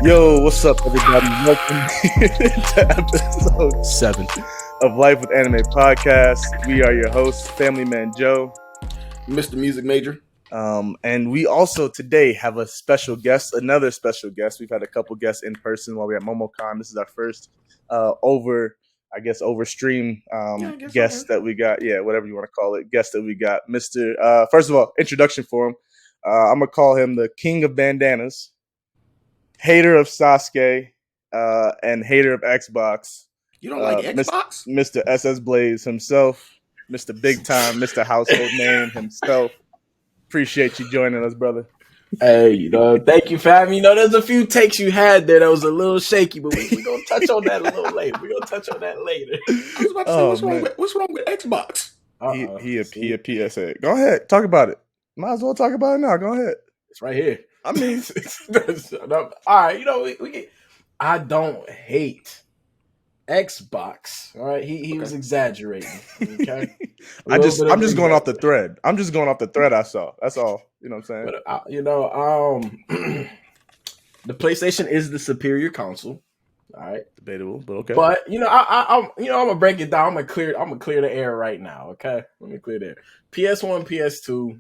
Yo, what's up, everybody? Welcome to episode 7 of Life with Anime Podcast. We are your hosts, Family Man Joe, Mr. Music Major. And we also today have a special guest, another special guest. We've had a couple guests in person while we at MomoCon. This is our first over stream guest that we got. Yeah, whatever you want to call it, guest that we got. Mr. First of all, introduction for him. I'm gonna call him the King of Bandanas, hater of Sasuke, and hater of Xbox. You don't like Xbox? Mr. SS Blaze himself, Mr. Big Time, Mr. Household Name himself. Appreciate you joining us, brother. Hey, thank you for having me. There's a few takes you had there that was a little shaky, but we're going to touch on that a little later. I was about to say, what's wrong with Xbox? He a PSA. Go ahead. Talk about it. Might as well talk about it now. Go ahead. It's right here. I mean, all right, I don't hate Xbox. All right, he was exaggerating. Okay, I'm just going off the thread. I'm just going off the thread I saw. That's all. You know what I'm saying? The PlayStation is the superior console. All right, debatable, but okay. But I'm gonna break it down. I'm gonna clear the air right now. Okay, let me clear the air. PS1, PS2.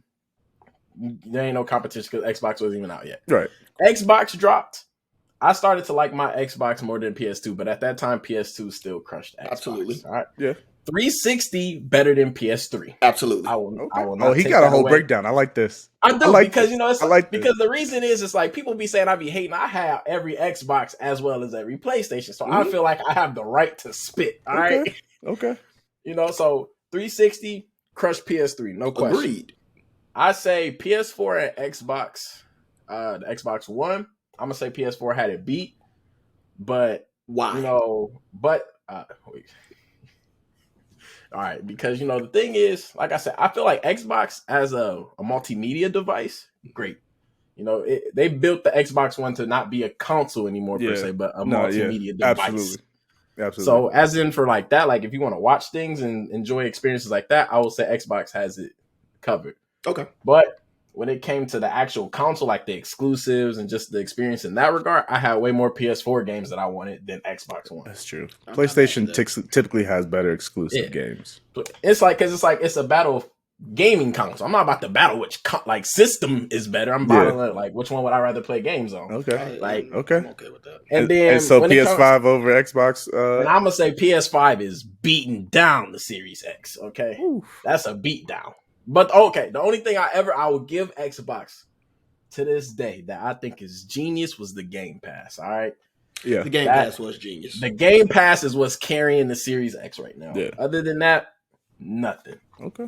There ain't no competition because Xbox wasn't even out yet. Right. Xbox dropped. I started to like my Xbox more than PS2, but at that time, PS2 still crushed Xbox. Absolutely. All right. Yeah. 360 better than PS3. Absolutely. I will not he got a whole breakdown. I like this. I do because this. Because the reason is it's like people be saying I be hating. I have every Xbox as well as every PlayStation, so I feel like I have the right to spit. All right. Okay. So 360 crushed PS3, no question. Agreed. I say PS4 and Xbox, the Xbox One. I'm gonna say PS4 had it beat, but why? Wait. All right, because the thing is, like I said, I feel like Xbox as a multimedia device, great. They built the Xbox One to not be a console anymore per se, but a multimedia device. Absolutely. So, as in for like that, like if you want to watch things and enjoy experiences like that, I will say Xbox has it covered. Okay. But when it came to the actual console, like the exclusives and just the experience in that regard, I had way more PS4 games that I wanted than Xbox One. That's true. PlayStation typically has better exclusive games. It's a battle of gaming console. I'm not about to battle which system is better. I'm battling like which one would I rather play games on. Okay. Okay. I'm okay with that. And so PS5 over Xbox. And I'm gonna say PS5 is beating down the Series X. Okay, that's a beat down. But okay, the only thing I would give Xbox to this day that I think is genius was the Game Pass. All right, yeah, the Game Pass was genius. The Game Pass is what's carrying the Series X right now. Yeah. Other than that, nothing. Okay.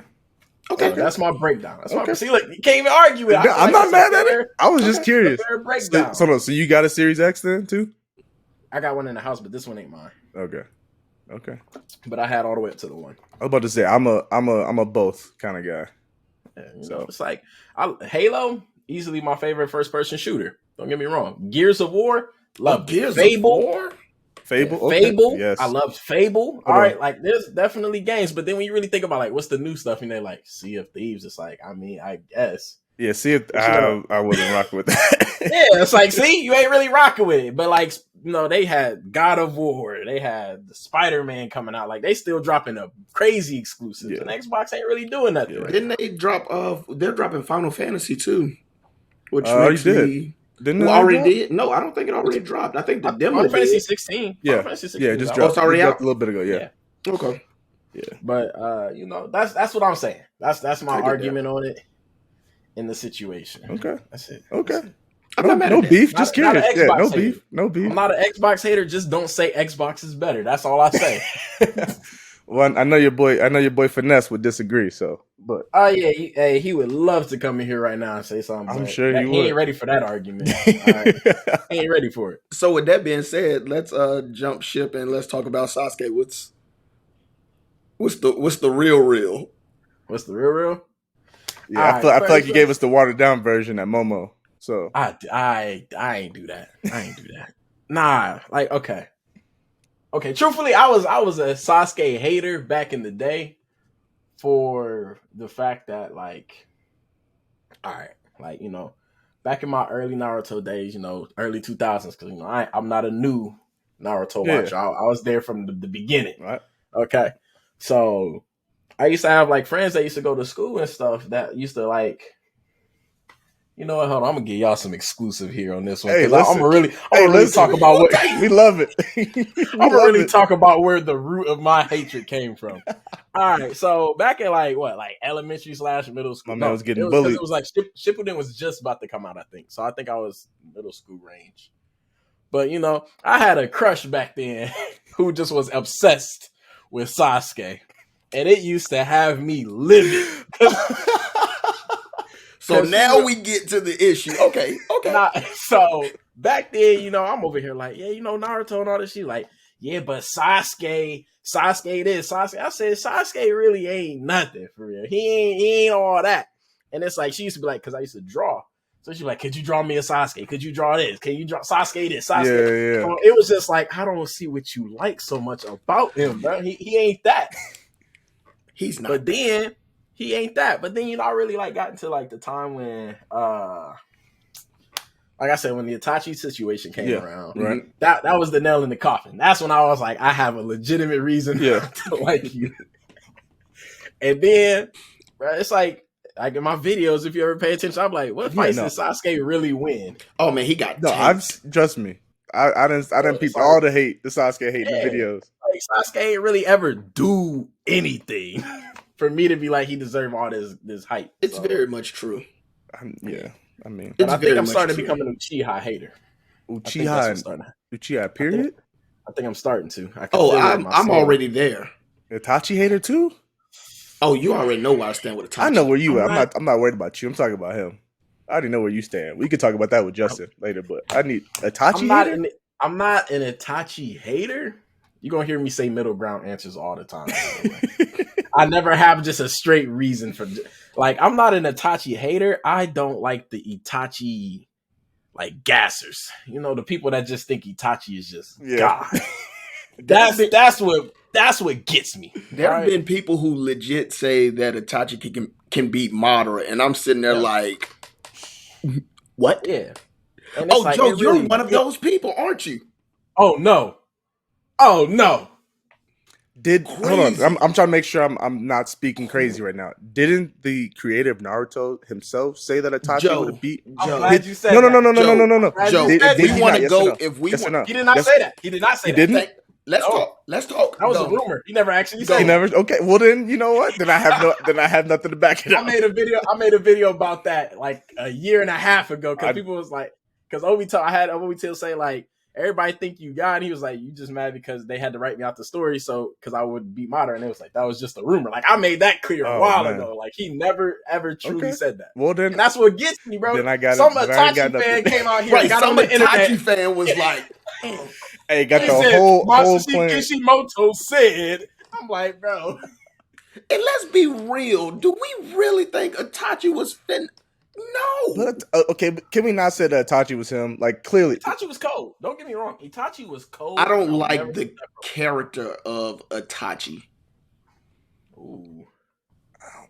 So that's my breakdown. See, look, you can't even argue it. I'm not mad at it. I was just curious. Breakdown. So you got a Series X then too? I got one in the house, but this one ain't mine. Okay. But I had all the way up to the one. I was about to say I'm a both kind of guy. Yeah, it's like Halo, easily my favorite first person shooter. Don't get me wrong. Gears of War, love Gears Fable. of War? Fable, yeah, Fable. Yes. I love Fable. All right, like there's definitely games, but then when you really think about like what's the new stuff, and they're like Sea of Thieves, it's like I guess. Yeah, see if I wouldn't rock with that. Yeah, it's like, see, you ain't really rocking with it. But like, they had God of War, they had the Spider-Man coming out. Like they still dropping a crazy exclusives, and Xbox ain't really doing nothing. Yeah. Right Didn't they drop? They're dropping Final Fantasy too, which makes me. Didn't already did? No, I don't think it already dropped. I think the demo. Final Fantasy 16. Yeah, Final Fantasy 16 just dropped. It's already out a little bit ago. Yeah. Okay. Yeah. But that's what I'm saying. That's my argument on it in the situation. Okay. That's it. Okay. I'm not mad no at beef. that. Just Not curious. an Xbox No hater. beef. No beef. I'm not an Xbox hater. Just don't say Xbox is better. That's all I say. Well, I know your boy Finesse would disagree. So, but yeah, he would love to come in here right now and say something. I'm sure he would. He ain't ready for that argument. All right. He ain't ready for it. So with that being said, let's jump ship and let's talk about Sasuke. What's the real? What's the real? Yeah, I feel like you gave us the watered down version at Momo. So I ain't do that. Nah, like okay. Truthfully, I was a Sasuke hater back in the day for the fact that like, all right, like back in my early Naruto days, early 2000s, because I'm not a new Naruto watcher. I was there from the beginning. Right. Okay, so I used to have like friends that used to go to school and stuff that used to like. You know what? Hold on, I'm gonna give y'all some exclusive here on this one because I'm gonna really talk about what we love it. I'm gonna really talk about where the root of my hatred came from. All right, so back in like elementary / middle school, my man was getting bullied. It was like Shippuden was just about to come out, I think. So I think I was middle school range. But I had a crush back then who just was obsessed with Sasuke, and it used to have me livid. So now we get to the issue. Okay. So back then, I'm over here like, yeah, Naruto and all this shit. Like, yeah, but Sasuke this, Sasuke. I said, Sasuke really ain't nothing for real. He ain't all that. And it's like, she used to be like, because I used to draw. So she'd be like, could you draw me a Sasuke? Could you draw this? Can you draw Sasuke this? Sasuke? Yeah. So it was just like, I don't see what you like so much about him, bro. He ain't that. He's not. But then he ain't that. But then I really like got into like the time when like I said, when the Itachi situation came around, right? That was the nail in the coffin. That's when I was like, I have a legitimate reason to like you. And then, bro, it's like in my videos, if you ever pay attention, I'm like, what fights did Sasuke really win? Oh man, he got trust me. I didn't peep all the hate, the Sasuke hate in the videos. Like Sasuke ain't really ever do anything for me to be like he deserved all this hype. It's very much true. I mean, I think I'm starting to become an Uchiha hater. Uchiha, period? I think I'm starting to. I'm already there. Itachi hater too? Oh, you already know where I stand with Itachi. I know where you are. I'm not worried about you. I'm talking about him. I already know where you stand. We can talk about that with Justin later, but I need Itachi hater? I'm not an Itachi hater. You're going to hear me say middle ground answers all the time. I never have just a straight reason for... Like, I'm not an Itachi hater. I don't like the Itachi, like, gassers. The people that just think Itachi is just God. That's what gets me. There have been people who legit say that Itachi can beat Madara, and I'm sitting there like, what? Yeah. Oh, Joe, you're one of those people, aren't you? Oh, no. Hold on, I'm trying to make sure I'm not speaking crazy right now. Didn't the creator of Naruto himself say that Itachi would have beat? I'm glad you said no. Joe, if we want to go, if we want, he did not say that. He did not say that. Didn't? Let's talk. That was a rumor. He never actually said. He never. Okay, well then, you know what? Then I have nothing to back it up. I made a video about that like a year and a half ago because people was like, because I had Obito say like, everybody think you got. And he was like, you just mad because they had to write me out the story, so because I would beat Madara, and it was like that was just a rumor. Like I made that clear a while ago. Like he never ever truly said that. Well then, and that's what gets me, bro. Then I got some Itachi fan came out here, got on the Itachi fan was like, "Hey, got the whole plan." Kishimoto said, "I'm like, bro." And let's be real. Do we really think Itachi was fin? No. But, okay, but can we not say that Itachi was him? Like, clearly. Itachi was cold. Don't get me wrong. Itachi was cold. I don't like the character of Itachi. Ooh.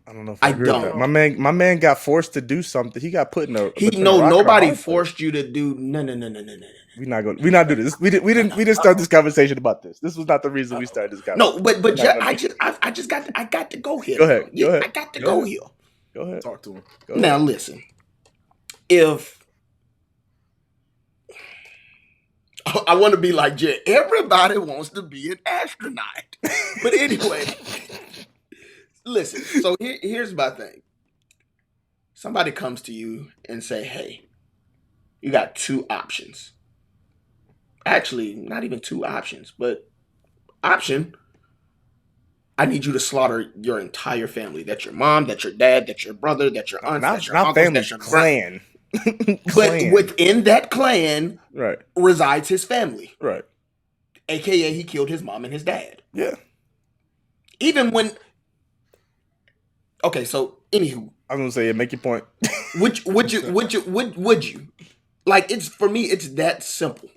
I don't know if I agree with that. My man got forced to do something. He got put in a... nobody forced you to do... No. We're not doing this. We didn't start this conversation about this. This was not the reason we started this conversation. No, but I got to go here. Go ahead. I got to go here. Go ahead. Talk to him. Now listen, if I want to be like Jet, everybody wants to be an astronaut. But anyway, listen. So here's my thing. Somebody comes to you and say, "Hey, you got two options." Actually, not even two options, but option. I need you to slaughter your entire family. That's your mom, that's your dad, that's your brother, that's your aunt, that's your uncle, that's your clan. But within that clan resides his family. Right. AKA he killed his mom and his dad. Yeah. Even when... Okay, so anywho. I was going to say, make your point. Would you? Like, for me, it's that simple.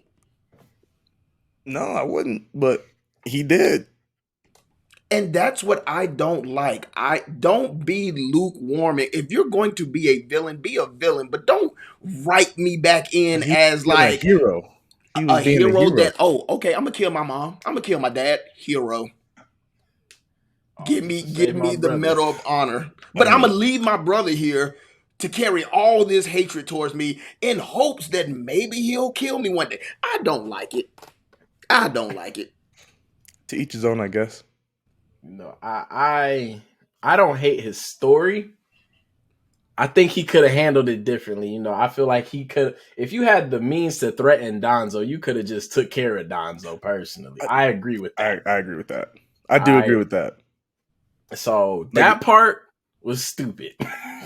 No, I wouldn't. But he did. And that's what I don't like. I don't be lukewarm. If you're going to be a villain, be a villain, but don't write me back in He as was being a like hero. He was a being a hero hero. that, oh, okay, I'm gonna kill my mom. I'm gonna kill my dad. Hero. Oh, just to Give save my me the brothers. Medal of Honor. I But I'm mean, gonna leave my brother here to carry all this hatred towards me in hopes that maybe he'll kill me one day. I don't like it. I don't like it. to each his own, I guess. No, I don't hate his story. I think he could have handled it differently. You know, I feel like he could. If you had the means to threaten Donzo, you could have just took care of Donzo personally. I agree with that. I agree with that. I do agree with that. So that part was stupid.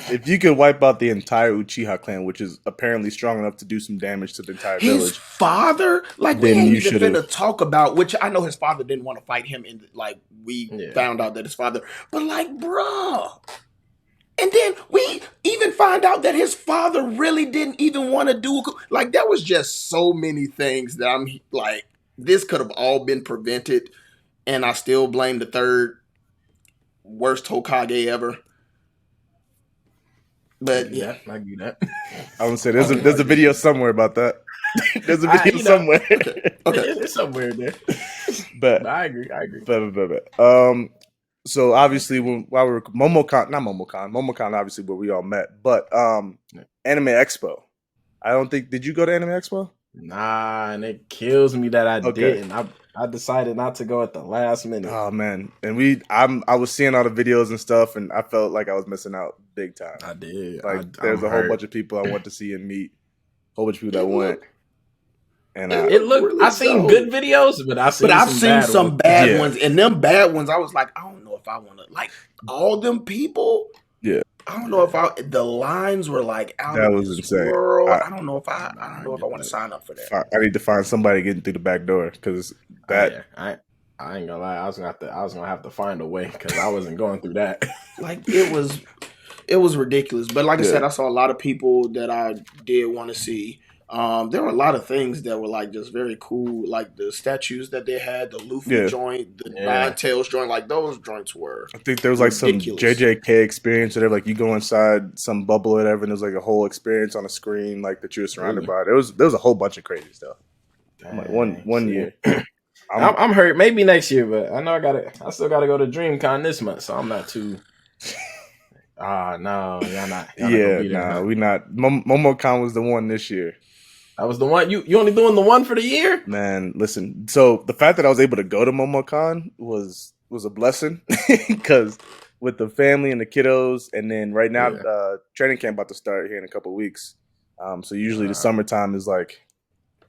If you could wipe out the entire Uchiha clan, which is apparently strong enough to do some damage to the entire His village, father, like we then ain't you even should've- finna talk about, which I know his father didn't want to fight him, and like we found out that his father, but like, bruh. And then we even find out that his father really didn't even want to do, like, there was just so many things that I'm like, this could have all been prevented, and I still blame the third worst Hokage ever. But yeah, I agree that. I would say there's a video somewhere about that. There's a video somewhere. Okay. It's somewhere there. But I agree. So obviously while we were Momocon obviously where we all met, but Anime Expo. I don't think, did you go to Anime Expo? Nah, and it kills me that I didn't. I decided not to go at the last minute. Oh man, and I was seeing all the videos and stuff, and I felt like I was missing out big time. I did. Like there's a whole bunch of people I want to see and meet, a whole bunch of people that went. And it looked. Really I seen good videos, but I've seen some bad ones, and them bad ones, I was like, I don't know if I want to like all them people. Yeah, I don't know if the lines were like out that of was this insane. world. I don't know if I want to sign up for that. I need to find somebody getting through the back door because that. I ain't gonna lie. I was gonna have to find a way because I wasn't going through that. Like it was ridiculous. But like I said, I saw a lot of people that I did want to see. There were a lot of things that were like just very cool, like the statues that they had, the Luffy joint, the Nine Tails joint, like those joints were. I think there was like ridiculous. Some JJK experience or whatever, like you go inside some bubble or whatever, and there's like a whole experience on a screen, like that you were surrounded by. There was a whole bunch of crazy stuff. Like one year. I'm hurt. Maybe next year, but I know I still gotta go to DreamCon this month, so I'm not too. No, y'all not. We not. Momocon was the one this year. That was the one. You only doing the one for the year? Man, listen. So the fact that I was able to go to Momocon was a blessing because with the family and the kiddos, and then right now training camp about to start here in a couple of weeks. So usually the summertime is like.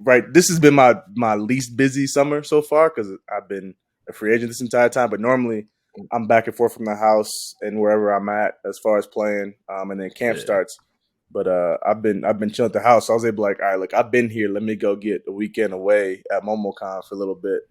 Right, this has been my least busy summer so far because I've been a free agent this entire time. But normally I'm back and forth from the house and wherever I'm at as far as playing, and then camp starts. But I've been chilling at the house. So I was able to like, all right, look, I've been here. Let me go get a weekend away at MomoCon for a little bit.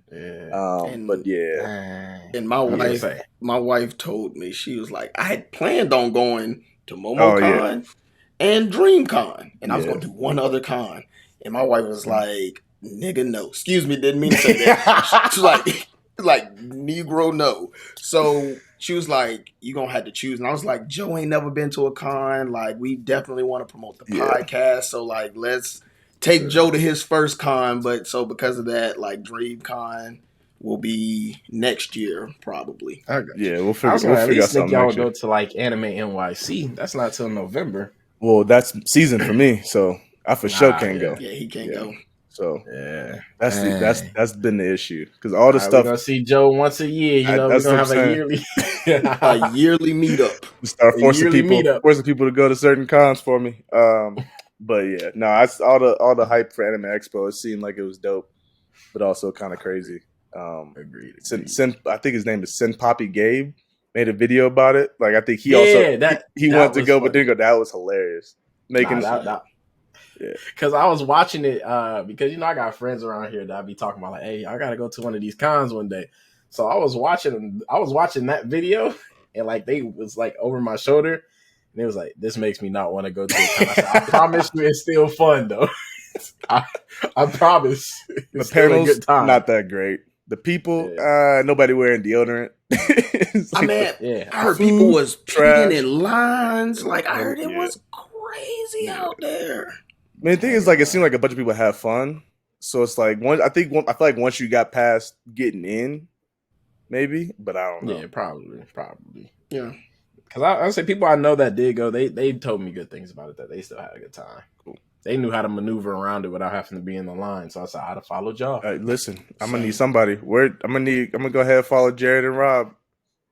And my wife told me, she was like, I had planned on going to MomoCon and DreamCon, and I was going to do one other con. And my wife was like, nigga, no. Excuse me, didn't mean to say that. She was like, Negro, no. So she was like, you going to have to choose. And I was like, Joe ain't never been to a con. Like, we definitely want to promote the podcast. So, like, let's take Joe to his first con. But so because of that, like, DreamCon will be next year, probably. We'll figure out something. Y'all would go to, like, Anime NYC. That's not till November. Well, that's season for me, so... I for sure can't go. Yeah, he can't go. So that's been the issue because all the stuff. We're gonna see Joe once a year. You know, we're gonna have a yearly meetup. We start forcing people to go to certain cons for me. But yeah, no, all the hype for Anime Expo. It seemed like it was dope, but also kind of crazy. Agreed. I think his name is Sin Poppy Gabe. Made a video about it. Like I think he wanted to go, but didn't go. That was hilarious. Because I was watching it because I got friends around here that I be talking about like, hey, I gotta go to one of these cons one day. So I was watching that video and like they was like over my shoulder and it was like, this makes me not want to go to a con. I said, I promise you it's still fun though. I promise. The panel's not that great. The people, Yeah. nobody wearing deodorant. It's I like mean, Yeah. I heard food, people was trash. peeing in lines. Like I heard it Yeah. was crazy Yeah. out there. I mean, the thing is, like, it seemed like a bunch of people have fun. So it's like I feel like once you got past getting in, maybe, but I don't know. Yeah, probably. Yeah. Because I say people I know that did go, they told me good things about it, that they still had a good time. Cool. They knew how to maneuver around it without having to be in the line. So I said, I'd have followed y'all. Listen, I'm gonna need somebody. I'm gonna go ahead and follow Jared and Rob.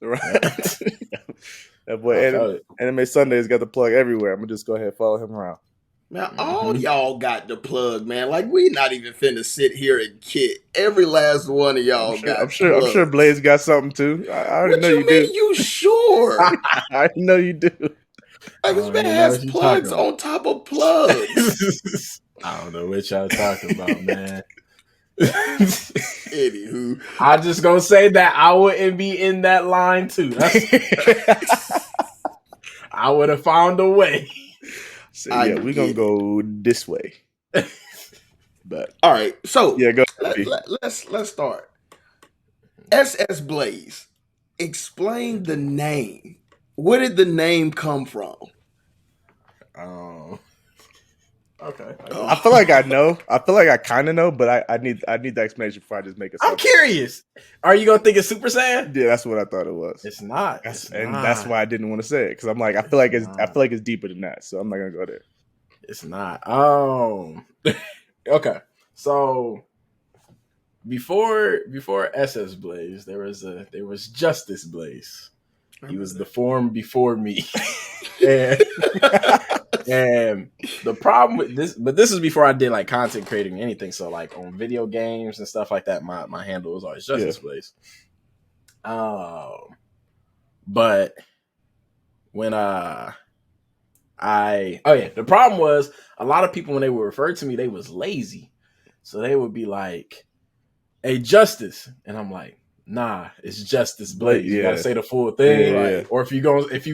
That boy Anime Sundays got the plug everywhere. I'm gonna just go ahead and follow him around. Man, all y'all got the plug, man. Like we not even finna sit here and kid. Every last one of y'all got. I'm sure Blaze got something too. I already what know you you mean? do. You sure? I already know you do. Like this man has plugs on top of plugs. I don't know what y'all talking about, man. Anywho, I just gonna say that I wouldn't be in that line too. I would have found a way. So yeah, we're gonna go this way. But all right, so yeah, go. Let's start. SS Blaze. Explain the name. Where did the name come from? Okay. I feel like I know. I feel like I kind of know, but I need the explanation before I just make it. I'm curious. Are you gonna think it's Super Saiyan? Yeah, that's what I thought it was. It's not. That's why I didn't want to say it, because I'm like, I feel like it's deeper than that, so I'm not gonna go there. It's not. Okay. So before SS Blaze, there was Justice Blaze. He was the form before me. And the problem with this, but this is before I did like content creating or anything. So like on video games and stuff like that, my handle was always Justice Blaze. But when the problem was a lot of people when they would refer to me, they was lazy. So they would be like, "Hey, Justice," and I'm like, "Nah, it's Justice Blaze. You gotta say the full thing, or if you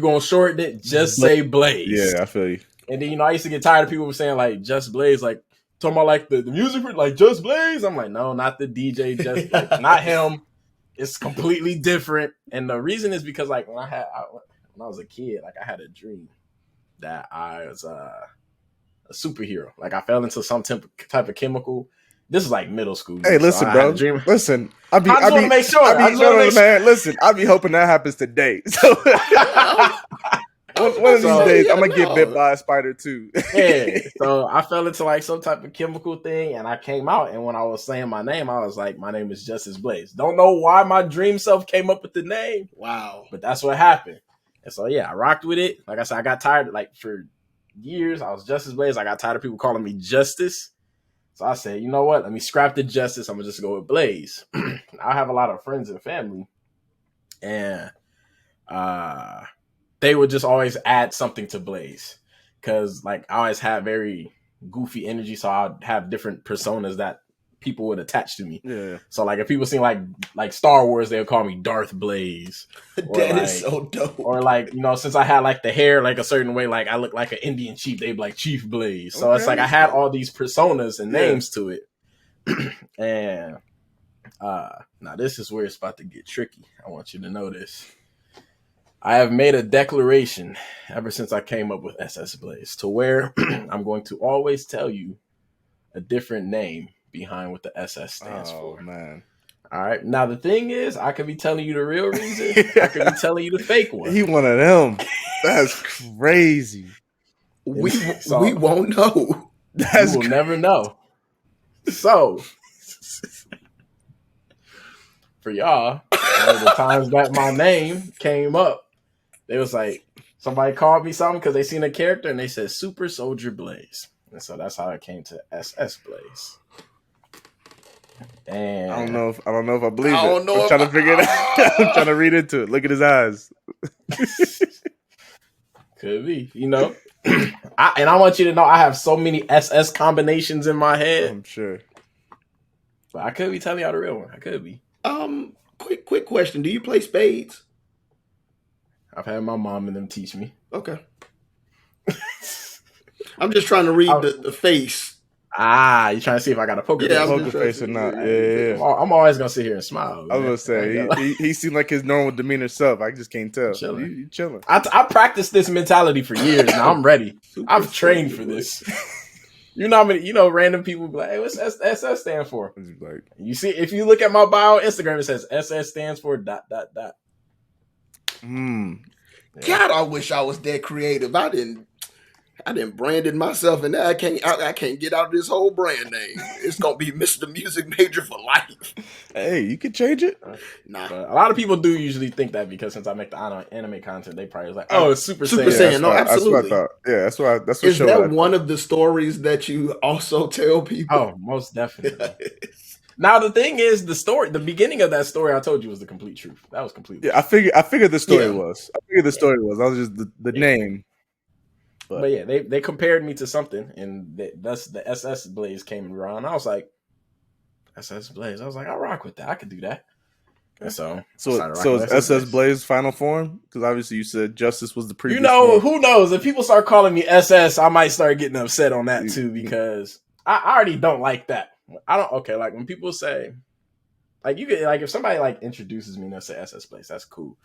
gonna shorten it, just say Blaze." Yeah, I feel you. And then I used to get tired of people saying like Just Blaze, like talking about like the music like Just Blaze. I'm like, no, not the DJ, just like, not him. It's completely different. And the reason is because like when I was a kid, like I had a dream that I was a superhero. Like I fell into some type of chemical. This is like middle school. Hey, listen, bro. Listen, I just want to make sure. Man, listen, I be hoping that happens today. So one of these days, I'm gonna get bit by a spider too. Yeah. So I fell into like some type of chemical thing, and I came out. And when I was saying my name, I was like, "My name is Justice Blaze." Don't know why my dream self came up with the name. Wow. But that's what happened. And so yeah, I rocked with it. Like I said, I got tired. Like for years, I was Justice Blaze. I got tired of people calling me Justice. So I said, you know what? Let me scrap the Justice. I'm gonna just go with Blaze. I have a lot of friends and family, and they would just always add something to Blaze because like I always had very goofy energy, so I'd have different personas that people would attach to me. Yeah. So like if people seen like Star Wars, they would call me Darth Blaze. That is so dope. Or like, since I had like the hair like a certain way, like I look like an Indian chief, they'd be like Chief Blaze. So it's like I had all these personas and names to it. And now this is where it's about to get tricky. I want you to know this. I have made a declaration ever since I came up with SS Blaze to where I'm going to always tell you a different name behind what the SS stands for. Oh, man. All right. Now, the thing is, I could be telling you the real reason. I could be telling you the fake one. He one of them. That's crazy. We won't know. You will never know. So, for y'all, one of the times that my name came up, they was like, somebody called me something because they seen a character and they said Super Soldier Blaze. And so that's how it came to SS Blaze. And I don't know if I believe it. I'm trying to figure it out. I'm trying to read into it. Look at his eyes. Could be, I want you to know I have so many SS combinations in my head. I'm sure. But I could be telling y'all the real one. I could be. Quick question. Do you play spades? I've had my mom and them teach me. Okay. I'm just trying to read the face. You trying to see if I got a poker Yeah, face? I'm Poker face or not? I'm always gonna sit here and smile. I was gonna say he seemed like his normal demeanor self. I just can't tell. Chilling. You chilling. I practiced this mentality for years. Now I'm ready. I've trained for this. You know how many, random people be like, hey, what's SS stand for? Like, you see, if you look at my bio on Instagram, it says SS stands for ... God, I wish I was that creative. I didn't branded myself, and now I can't get out of this whole brand name. It's gonna be Mr. Music Major for life. Hey, you can change it. Nah, but a lot of people do usually think that because since I make the anime content, they probably was like, oh, it's Super Saiyan. Saiyan. No, absolutely. That's what I thought. Yeah, that's what. Is that one of the stories that you also tell people? Oh, most definitely. Now the thing is, the beginning of that story I told you was the complete truth. That was completely. Yeah, I figured the story was. I figured the story was. I was just the name. But yeah, they compared me to something, and thus the SS Blaze came around. I was like, SS Blaze. I was like, I rock with that. I could do that. And so is SS Blaze final form? Because obviously you said Justice was the previous. Who knows? If people start calling me SS, I might start getting upset on that too, because I already don't like that. I don't. Okay, like when people say, like you get like if somebody like introduces me and they say SS Blaze, that's cool.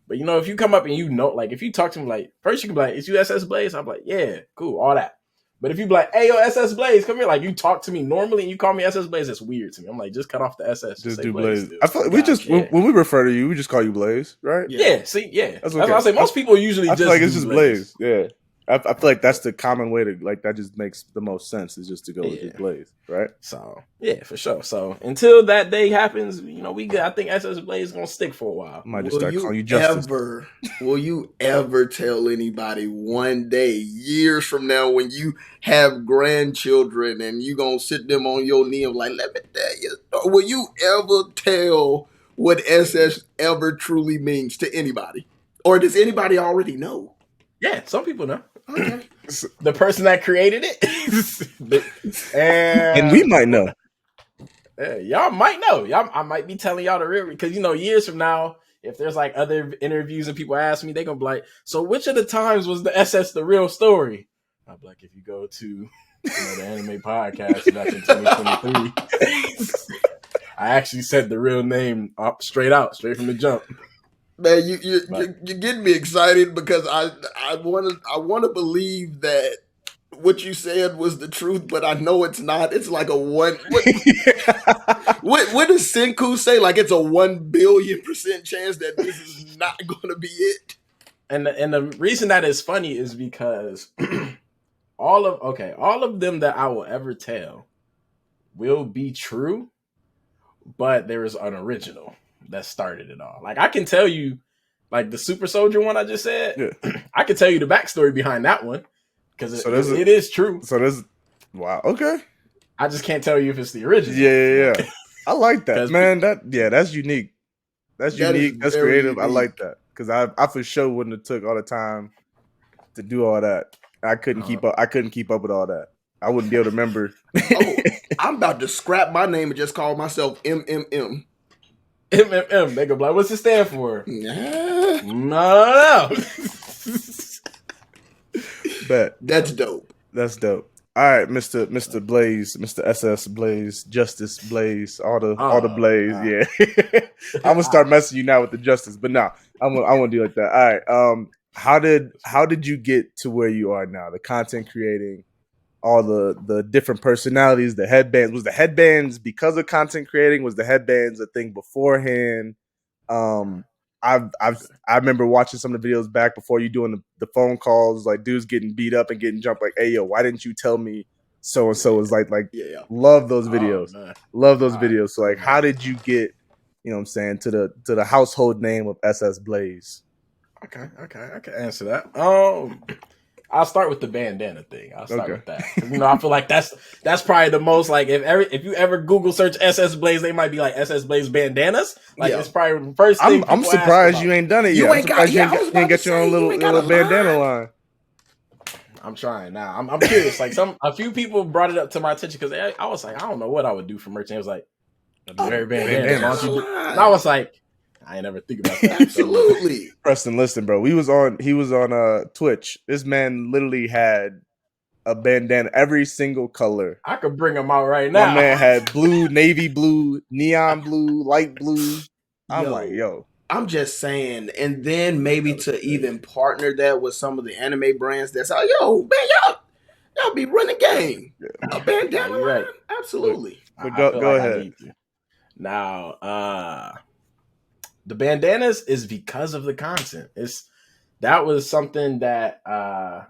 But if you come up and like if you talk to me like first you can be like, is you SS Blaze? I'm like, yeah, cool, all that. But if you be like, hey yo, SS Blaze, come here, like you talk to me normally and you call me SS Blaze, it's weird to me. I'm like, just cut off the SS. Just do Blaze. I feel like when we refer to you, we just call you Blaze, right? Yeah. See, yeah. That's what I say. Most people usually I feel like it's just Blaze. Yeah. I feel like that's the common way to like that just makes the most sense is just to go with just Blaze, right? So yeah, for sure. So until that day happens, I think SS Blaze is gonna stick for a while. I might just start calling you Justice. Will you ever tell anybody one day, years from now, when you have grandchildren and you gonna sit them on your knee and like, let me tell you, will you ever tell what SS ever truly means to anybody? Or does anybody already know? Yeah, some people know. Okay. The person that created it. and we might know. Y'all might know. I might be telling y'all the real, because years from now, if there's like other interviews and people ask me, they gonna be like, so which of the times was the SS the real story? I'll be like, if you go to the anime podcast back in 2023, I actually said the real name straight from the jump. Man, you're getting me excited because I want to believe that what you said was the truth, but I know it's not. It's like a one. What does Senku say? Like it's a 1 billion% chance that this is not going to be it. And the reason that is funny is because all of them that I will ever tell will be true, but there is an original that started it all. Like I can tell you, like the Super Soldier one I just said. Yeah. I can tell you the backstory behind that one because it is true. So there's wow. Okay. I just can't tell you if it's the original. Yeah. I like that, man. That's unique. That's unique. That's creative. Unique. I like that because I for sure wouldn't have took all the time to do all that. I couldn't keep up. I couldn't keep up with all that. I wouldn't be able to remember. I'm about to scrap my name and just call myself MMM. MMM. They go like, what's it stand for? Nah. No. Bet. That's dope. That's dope. All right, Mr. Blaze, Mr. SS Blaze, Justice Blaze, all the Blaze. Yeah. I'm gonna start messing you now with the Justice, but no, I won't do like that. All right. How did you get to where you are now? The content creating, all the different personalities, the headbands. Was the headbands because of content creating? Was the headbands a thing beforehand? I remember watching some of the videos back before you doing the phone calls, like dudes getting beat up and getting jumped. Like, hey yo, why didn't you tell me so and so? Is like love those videos, love those videos. So like, how did you get, what I'm saying, to the household name of SS Blaze? Okay, I can answer that. I'll start with the bandana thing. I'll start with that. I feel like that's probably the most, like, if you ever Google search SS Blaze, they might be like SS Blaze bandanas. Like it's probably the first thing. I'm surprised you ain't done it yet. You ain't got your own little bandana line. I'm trying now. I'm curious. Like a few people brought it up to my attention because I was like, I don't know what I would do for merch. And it was like, bandana. And I was like, I ain't never think about that. Absolutely. Preston, listen, bro. He was on Twitch. This man literally had a bandana, every single color. I could bring them out right now. My man had blue, navy blue, neon blue, light blue. I'm like, yo. I'm just saying, and then maybe to even partner that with some of the anime brands that's like, yo, man, y'all be running game. A bandana line? Right. Absolutely. But go ahead. Now, the bandanas is because of the content. That was something that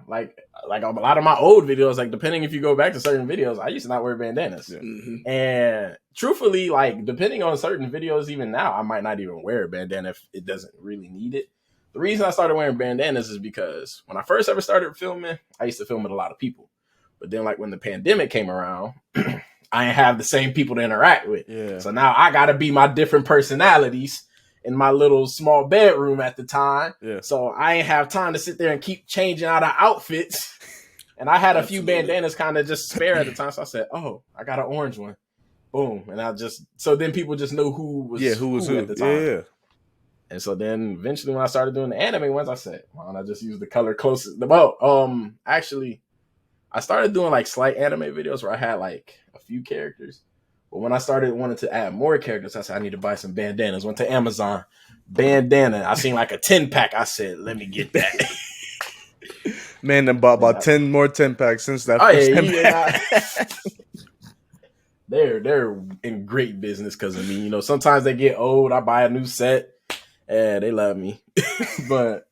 like a lot of my old videos, like depending if you go back to certain videos, I used to not wear bandanas. Yeah. Mm-hmm. And truthfully, like depending on certain videos, even now, I might not even wear a bandana if it doesn't really need it. The reason I started wearing bandanas is because when I first ever started filming, I used to film with a lot of people. But then like when the pandemic came around, I didn't have the same people to interact with. Yeah. So now I gotta be my different personalities in my little small bedroom at the time. Yeah. So I ain't have time to sit there and keep changing out of outfits. And I had a few bandanas kind of just spare at the time. So I said, oh, I got an orange one. Boom. And so then people just know who was who at the time. Yeah. And so then eventually when I started doing the anime ones, I said, why don't I just use the color closest? Well, actually, I started doing like slight anime videos where I had like a few characters. But when I started wanting to add more characters, I said, I need to buy some bandanas. Went to Amazon, bandana. I seen like a 10-pack. I said, let me get that. Man, I bought about 10 more 10-packs since that first 10-pack. They're in great business because of me. You know, sometimes they get old. I buy a new set. And they love me. But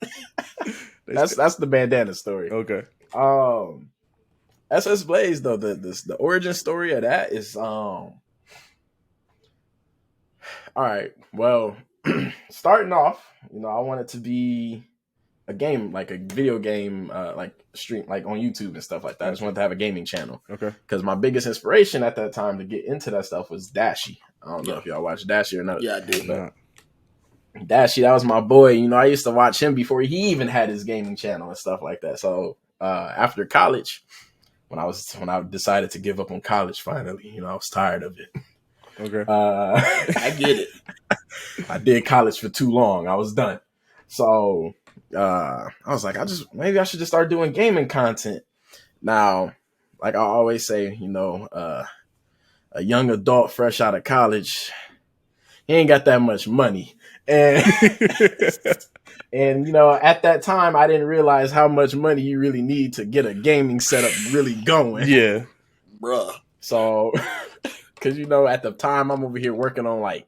that's the bandana story. Okay. SS Blaze, though, the origin story of that is all right. Well, starting off, you know, I wanted to be a game, like a video game, like stream, like on YouTube and stuff like that. I just wanted to have a gaming channel. Okay. Because my biggest inspiration at that time to get into that stuff was Dashi. I don't know if y'all watch Dashi or not. Yeah, I did. Dashi, that was my boy. You know, I used to watch him before he even had his gaming channel and stuff like that. So after college, when I decided to give up on college, finally, you know, I was tired of it. Okay. I get it. I did college for too long. I was done. So I was like, maybe I should just start doing gaming content. Now, like I always say, you know, a young adult fresh out of college, he ain't got that much money. And and you know, at that time, I didn't realize how much money you really need to get a gaming setup really going. Yeah, bruh. So, because you know, at the time, I'm over here working on like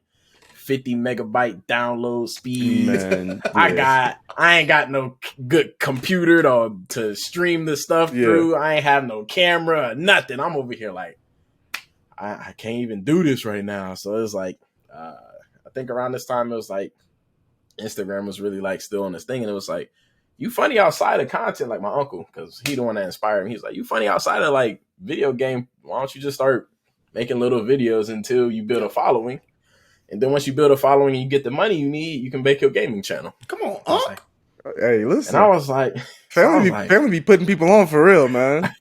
50 megabyte download speed. Man, I ain't got no good computer to stream this stuff through. I ain't have no camera, nothing. I'm over here like, I can't even do this right now. So it's like, I think around this time it was like Instagram was really like still on this thing, and it was like, you funny outside of content, like my uncle, because he the one that inspired me. He's like, you funny outside of like video game. Why don't you just start making little videos until you build a following, and then once you build a following and you get the money you need, you can make your gaming channel. Come on, like, hey, listen. And I was like, family be putting people on for real, man.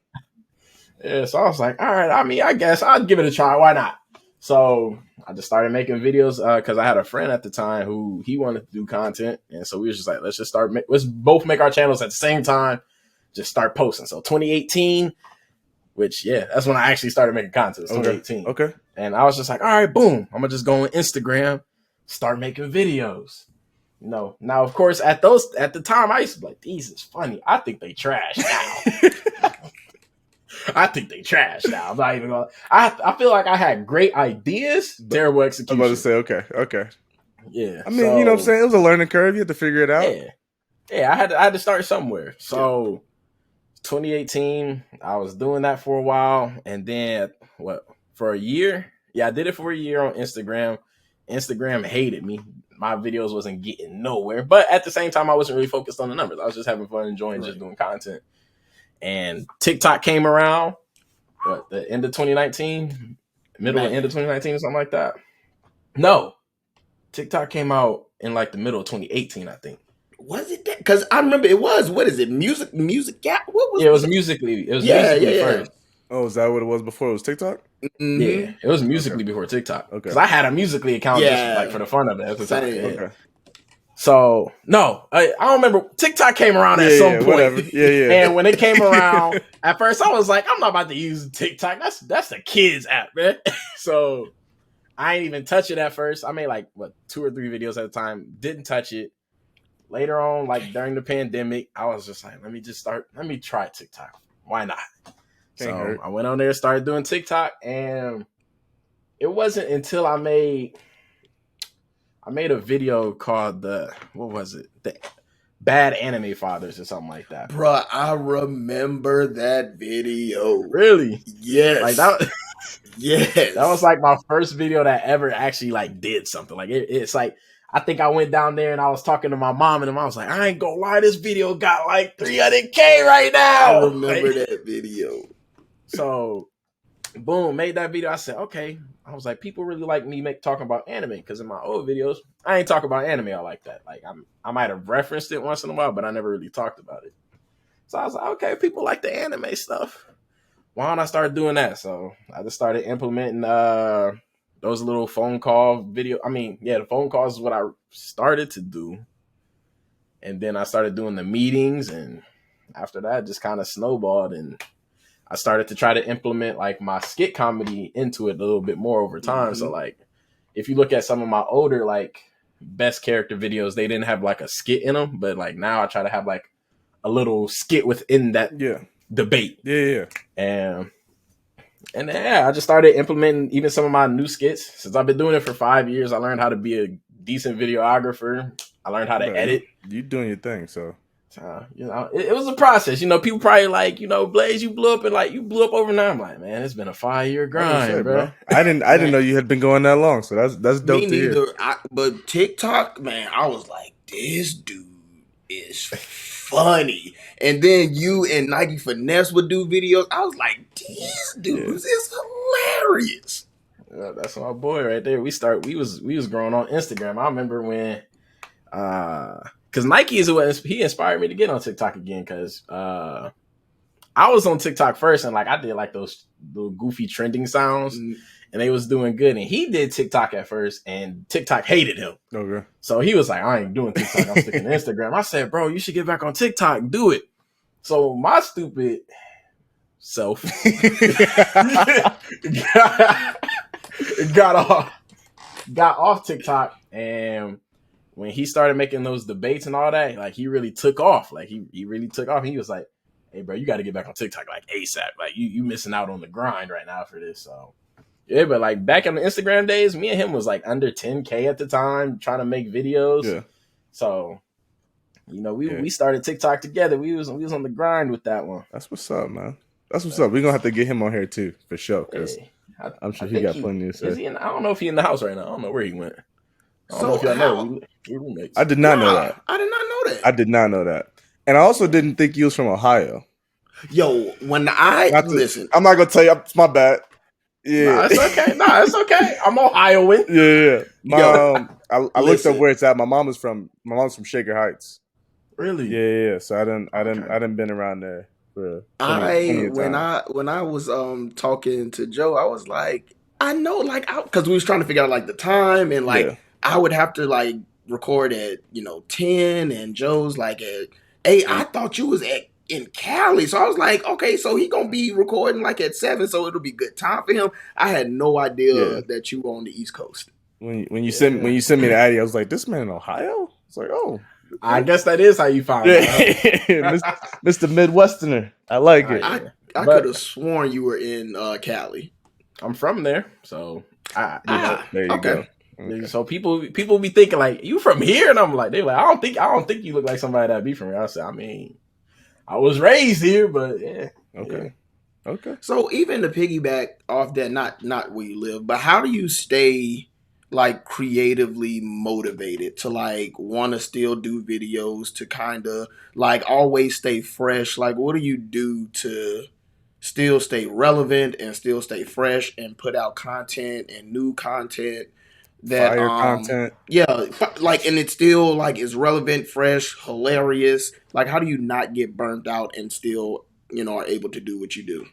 Yeah, so I was like, all right. I mean, I guess I'll give it a try. Why not? So I just started making videos because I had a friend at the time who he wanted to do content. And so we was just like, let's both make our channels at the same time. Just start posting. So 2018, which, yeah, that's when I actually started making content. 2018. Okay. And I was just like, all right, boom. I'm going to just go on Instagram, start making videos. You know, now, of course, at the time, I used to be like, these is funny. I think they trash now. I think they trash now. I'm not even gonna. I feel like I had great ideas, terrible execution. I'm about to say, okay. Yeah. I mean, you know what I'm saying? It was a learning curve. You had to figure it out. Yeah. I had to start somewhere. So, 2018, I was doing that for a while, and then for a year? Yeah, I did it for a year on Instagram. Instagram hated me. My videos wasn't getting nowhere, but at the same time, I wasn't really focused on the numbers. I was just having fun, enjoying just doing content. And TikTok came around, the end of 2019, end of 2019 or something like that. No, TikTok came out in like the middle of 2018, I think. Was it that? Because I remember it was. What is it? Music Gap? What was? Yeah, it was Musically. It was Musically first. Oh, is that what it was before? It was TikTok? Mm-hmm. Yeah, it was Musically before TikTok. Okay. Because I had a Musically account just like for the fun of it at the time. Okay. So no, I don't remember. TikTok came around at some point. Whatever. Yeah. And when it came around, at first I was like, I'm not about to use TikTok. That's the kids app, man. So I ain't even touch it at first. I made like 2 or 3 videos at a time. Didn't touch it. Later on, like during the pandemic, I was just like, let me try TikTok. Why not? Can't hurt. I went on there, started doing TikTok, and it wasn't until I made a video called the Bad Anime Fathers or something like that. Bruh, I remember that video. Really? Yes. Like that. Yes. That was like my first video that ever actually like did something. Like it's like, I think I went down there and I was talking to my mom, and I was like, I ain't gonna lie, this video got like 300K right now. I remember that video. So, boom, made that video. I said, okay. I was like, people really like me talking about anime, because in my old videos, I ain't talk about anime all like that. Like I might have referenced it once in a while, but I never really talked about it. So I was like, okay, people like the anime stuff. Why don't I start doing that? So I just started implementing those little phone call video. I mean, yeah, the phone calls is what I started to do. And then I started doing the meetings, and after that, just kind of snowballed, and I started to try to implement like my skit comedy into it a little bit more over time. So like, if you look at some of my older like best character videos, they didn't have like a skit in them, but like now I try to have like a little skit within that debate. Yeah. And yeah, I just started implementing even some of my new skits. Since I've been doing it for 5 years, I learned how to be a decent videographer. I learned how to edit. You doing your thing, so. You know, it was a process. You know, people probably like, you know, Blaze, you blew up overnight. I'm like, man, it's been a 5-year grind, bro. I didn't know you had been going that long, so that's dope. Me neither. But TikTok, man, I was like, this dude is funny. And then you and Nike Finesse would do videos. I was like, these dudes is hilarious. Yeah, that's my boy right there. We was growing on Instagram. I remember when because Nike is what he inspired me to get on TikTok again, because I was on TikTok first, and like I did like those little goofy trending sounds, and they was doing good. And he did TikTok at first, and TikTok hated him. Okay. So he was like, I ain't doing TikTok, I'm sticking to Instagram. I said, bro, you should get back on TikTok and do it. So my stupid self got off TikTok, and when he started making those debates and all that, like he really took off. Like he really took off. And he was like, hey bro, you got to get back on TikTok like ASAP. Like you missing out on the grind right now for this. So yeah, but like back in the Instagram days, me and him was like under 10K at the time trying to make videos. Yeah. So, you know, we started TikTok together. We was on the grind with that one. That's what's up, man. That's what's up. We're gonna have to get him on here too, for sure. Because I'm sure he got plenty to say. I don't know if he's in the house right now. I don't know where he went. I don't know if y'all know. We're roommates. I did not know that. I did not know that. I did not know that. And I also didn't think he was from Ohio. Yo, when listen, I'm not gonna tell you. It's my bad. Yeah, nah, it's okay. I'm Ohioan. Yeah. I looked up where it's at. My mom's from Shaker Heights. Really? Yeah. So I didn't been around there for when I was talking to Joe, I was like, I know, like, because we was trying to figure out like the time, and like I would have to like record at 10, and Joe's like at 8. I thought you was in Cali, so I was like, okay, so he gonna be recording like at 7, so it'll be good time for him. I had no idea that you were on the East Coast. When you sent me the ID, I was like, this man in Ohio? It's like, oh, I guess that is how you found out. Mr. Midwesterner. I like it. I could have sworn you were in Cali. I'm from there, so there you go. Okay. So people be thinking like, you from here, and I'm like, they're like, I don't think you look like somebody that be from here. I said, I mean, I was raised here, but yeah. Okay. Yeah. Okay. So even to piggyback off that, not where you live, but how do you stay like creatively motivated to like want to still do videos, to kind of like always stay fresh? Like, what do you do to still stay relevant and still stay fresh and put out content and new content that fire content? Yeah, like, and it's still like is relevant, fresh, hilarious. Like, how do you not get burnt out and still are able to do what you do?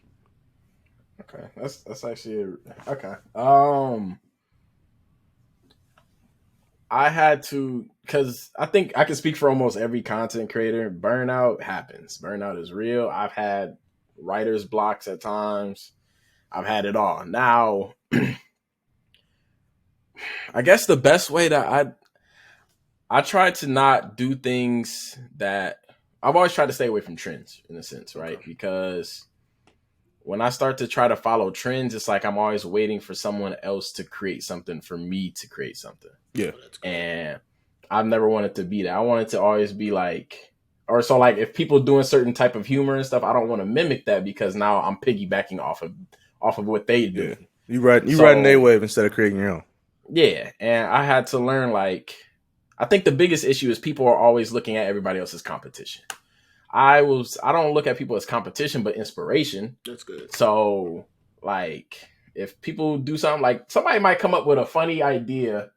Okay, that's actually okay. I had to, because I think I can speak for almost every content creator. Burnout happens. Burnout is real. I've had writer's blocks at times. I've had it all. Now, I guess the best way that I try to not do things that I've always tried to stay away from trends in a sense, right? Because when I start to try to follow trends, it's like I'm always waiting for someone else to create something for me to create something. Yeah. And I've never wanted to be that. I wanted to always be like, or so like if people doing certain type of humor and stuff, I don't want to mimic that because now I'm piggybacking off of what they do. Yeah. You riding their wave instead of creating your own. Yeah. And I had to learn, like, I think the biggest issue is people are always looking at everybody else as competition. I don't look at people as competition, but inspiration. That's good. So, like, if people do something, like somebody might come up with a funny idea,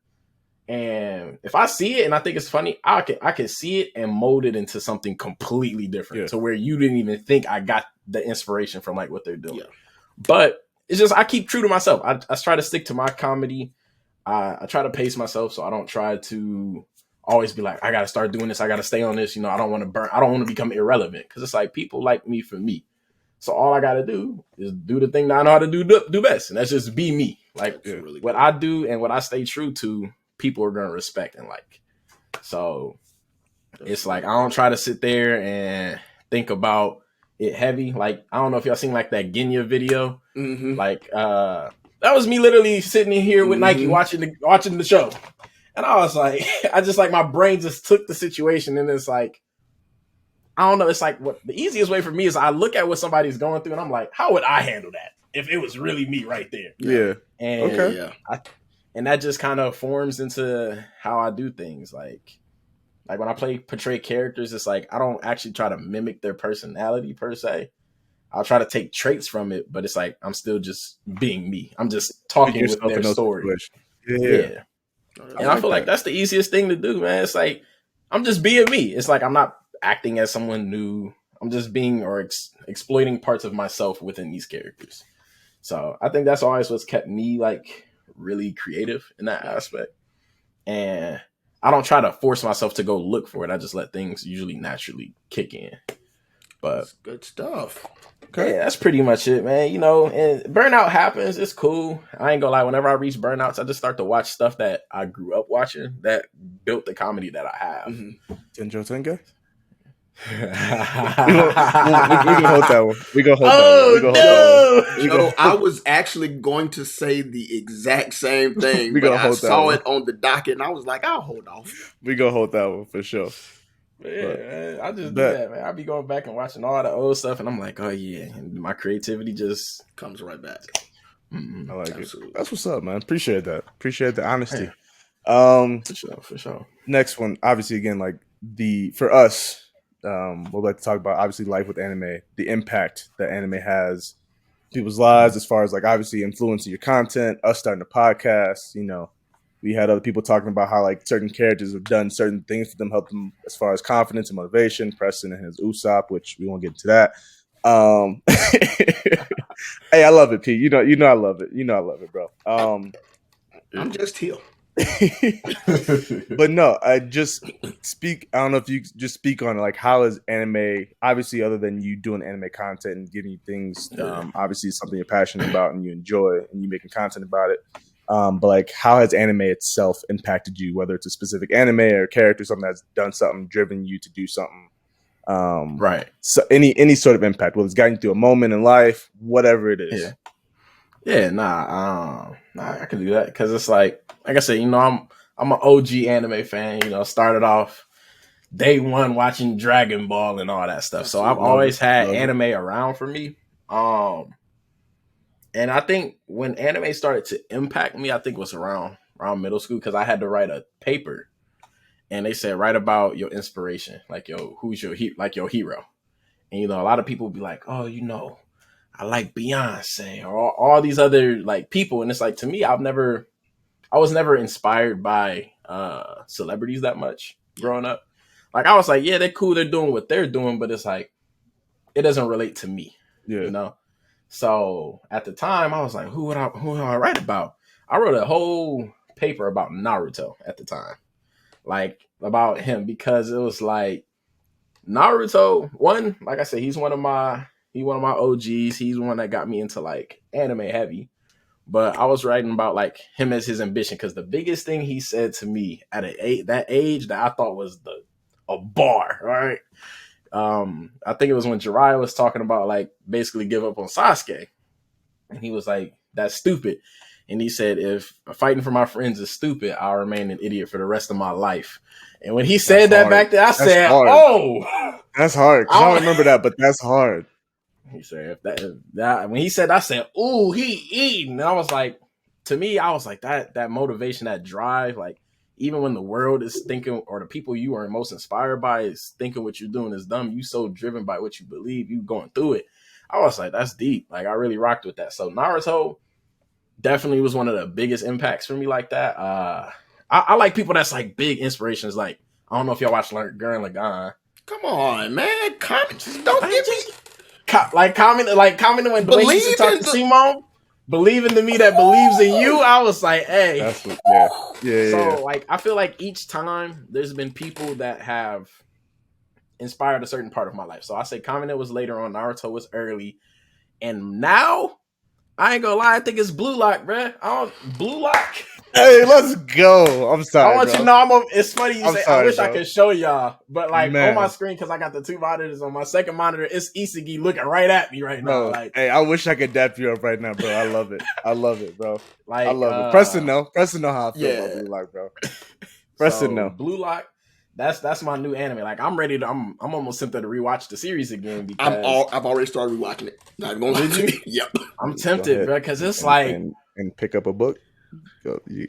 and if I see it and I think it's funny, I can see it and mold it into something completely different, to where you didn't even think I got the inspiration from like what they're doing. Yeah. But it's just I keep true to myself. I try to stick to my comedy. I try to pace myself, so I don't try to always be like, I got to start doing this. I got to stay on this. I don't want to burn. I don't want to become irrelevant, because it's like people like me for me. So all I got to do is do the thing that I know how to do best. And that's just be me. Like really what I do and what I stay true to, people are going to respect and like. So it's like, I don't try to sit there and think about it heavy. Like, I don't know if y'all seen like that Genya video. Mm-hmm. Like, that was me literally sitting in here with Nike watching the show. And I was like, I just like, my brain just took the situation, and it's like, I don't know. It's like, what the easiest way for me is I look at what somebody's going through and I'm like, how would I handle that if it was really me right there? Yeah. And okay. And that just kind of forms into how I do things. Like when I portray characters, it's like, I don't actually try to mimic their personality per se. I'll try to take traits from it, but it's like, I'm still just being me. I'm just talking with their story. Yeah. And I feel like that's the easiest thing to do, man. It's like, I'm just being me. It's like, I'm not acting as someone new. I'm just being or exploiting parts of myself within these characters. So I think that's always what's kept me like really creative in that aspect. And I don't try to force myself to go look for it. I just let things usually naturally kick in. But that's good stuff. Okay. Yeah, that's pretty much it, man. And burnout happens. It's cool. I ain't gonna lie. Whenever I reach burnouts, I just start to watch stuff that I grew up watching that built the comedy that I have. Mm-hmm. Tenjo Tenge? we can hold that one. We gonna hold that one. No, I was actually going to say the exact same thing, but I saw it on the docket and I was like, I'll hold off. We gonna hold that one for sure. Yeah, man, I just do that, man. I be going back and watching all the old stuff, and I'm like, oh yeah, and my creativity just comes right back. I like Absolutely. It. That's what's up, man. Appreciate that. Appreciate the honesty. For sure. Next one, obviously, again, like for us, we'll like to talk about obviously life with anime, the impact that anime has in people's lives, as far as like obviously influencing your content, us starting a podcast, we had other people talking about how like certain characters have done certain things for them, help them as far as confidence and motivation. Preston and his Usopp, which we won't get into that. Hey, I love it, Pete. I love it. I love it, bro. I'm just here. But no, I just speak. I don't know if you just speak on like how is anime, obviously other than you doing anime content and giving you things, obviously something you're passionate about and you enjoy and you making content about it. But like, how has anime itself impacted you? Whether it's a specific anime or character, something that's done something, driven you to do something, right? So any sort of impact, whether it's gotten you through a moment in life, whatever it is. Yeah, nah, I can do that because it's like I said, I'm an OG anime fan. Started off day one watching Dragon Ball and all that stuff. So I've always had anime around for me. And I think when anime started to impact me, I think it was around middle school, because I had to write a paper, and they said write about your inspiration, like who's your hero. And a lot of people would be like, oh, I like Beyonce or all these other like people, and it's like, to me, I was never inspired by celebrities that much growing up. Like, I was like, yeah, they're cool, they're doing what they're doing, but it's like it doesn't relate to me, So at the time, I was like, who do I write about? I wrote a whole paper about Naruto at the time, like about him, because it was like Naruto. One, like I said, he's one of my OGs. He's one that got me into like anime heavy. But I was writing about like him as his ambition, because the biggest thing he said to me at that age that I thought was a bar, right? I think it was when Jiraiya was talking about like basically give up on Sasuke, and he was like, "That's stupid." And he said, "If fighting for my friends is stupid, I'll remain an idiot for the rest of my life." And when he said that back there, I said, "Oh, that's hard." Because I don't remember that, but that's hard. He said, if that when he said, I said, "Ooh, he eating." And I was like, to me, I was like, that motivation, that drive, like even when the world is thinking, or the people you are most inspired by is thinking what you're doing is dumb, you so driven by what you believe, you going through it. I was like, that's deep. Like I really rocked with that. So Naruto definitely was one of the biggest impacts for me like that. I like people that's like big inspirations. Like, I don't know if y'all watch Gurren Lagann. Come on, man. Just don't give me... Commenting when the way he used to talk to Simone, believing to me that believes in you. I was like, hey. That's what, yeah. So like, I feel like each time there's been people that have inspired a certain part of my life. So I say Kamine was later on, Naruto was early, and now I ain't gonna lie, I think it's Blue Lock, bruh. Blue Lock. Hey, let's go. I'm sorry. I want you to know it's funny you say. Sorry, I wish bro. I could show y'all, but like on my screen, because I got the two monitors on my second monitor, it's Isagi looking right at me right now. Like, hey, I wish I could dap you up right now, bro. I love it. I love it, bro. Like, I love it. Preston know how I feel about Blue Lock, bro. Preston know. Blue Lock. That's my new anime. Like I'm ready to. I'm almost tempted to rewatch the series again because I've already started rewatching it. Not gonna lie to you. Yep. I'm tempted, bro, because it's like and pick up a book.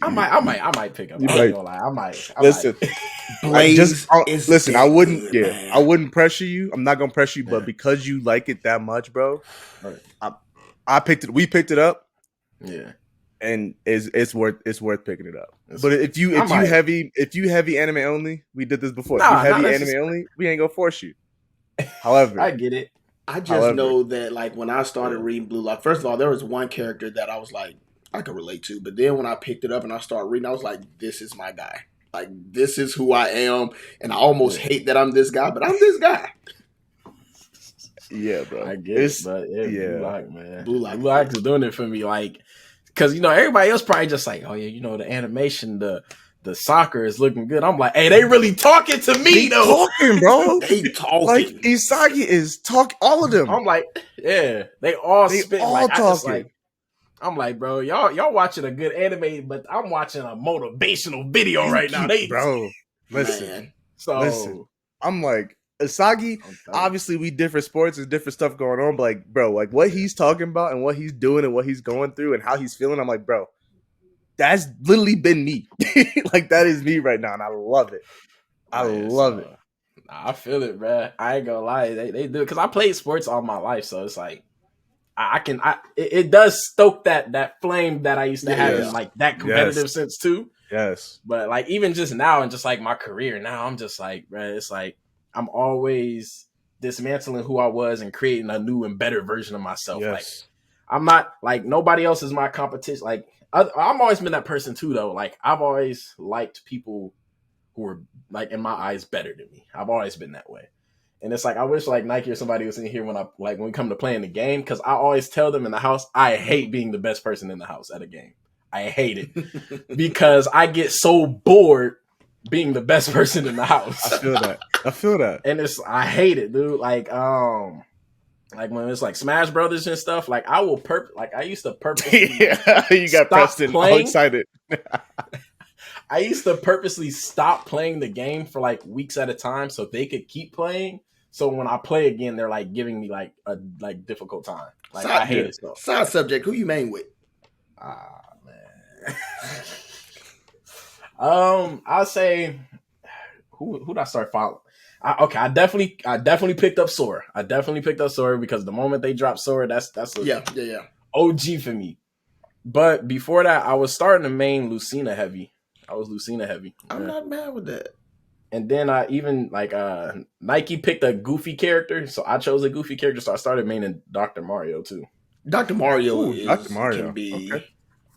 I might pick up. I ain't gonna lie. I might. Listen, listen. I wouldn't. I wouldn't pressure you. I'm not gonna pressure you, but because you like it that much, bro, I picked it. We picked it up. Yeah, and it's worth picking it up. But if you heavy anime only, we did this before. If you heavy anime only, we ain't gonna force you. However, I get it. I just know that like when I started reading Blue Lock, first of all, there was one character that I was like, I could relate to. But then when I picked it up and I started reading, I was like, this is my guy. Like, this is who I am. And I almost hate that I'm this guy, but I'm this guy. Yeah, bro. I get it, but Blue Lock, man. Blue Lock is doing it for me. Like, because, everybody else probably just like, oh, yeah, the animation, the soccer is looking good. I'm like, hey, they really talking to me, though. Talking, bro. They talking. Like, Isagi is talking. All of them. I'm like, yeah. They all talking. I'm like, bro, y'all watching a good anime, but I'm watching a motivational video right now. Listen. I'm like, Isagi, obviously we different sports, there's different stuff going on, but like, bro, like what he's talking about and what he's doing and what he's going through and how he's feeling, I'm like, bro, that's literally been me. Like, that is me right now, and I love it. I love it. I feel it, bro. I ain't gonna lie. They do, because I played sports all my life, so it's like, it does stoke that flame that I used to have in like that competitive sense too. Yes. But like even just now and just like my career now, I'm just like, bro, it's like I'm always dismantling who I was and creating a new and better version of myself. Yes. Like I'm not like nobody else is my competition. Like I've always been that person too, though. Like I've always liked people who were like in my eyes better than me. I've always been that way. And it's like, I wish like Nike or somebody was in here when we come to playing the game. Cause I always tell them in the house, I hate being the best person in the house at a game. I hate it because I get so bored being the best person in the house. I feel that. And I hate it, dude. Like when it's like Smash Brothers and stuff, like I used to purposely you got Preston all excited. I used to purposely stop playing the game for like weeks at a time so they could keep playing. So when I play again, they're like giving me like a difficult time. Like I hate it. Side subject, who you main with? Man. I'll say who'd I start following? I definitely picked up Sora. I definitely picked up Sora because the moment they dropped Sora, that's OG for me. But before that, I was starting to main Lucina heavy. I'm not mad with that. And then I even like Nike picked a goofy character, so I chose a goofy character. So I started maining Dr. Mario too. Dr. Mario can be. Okay.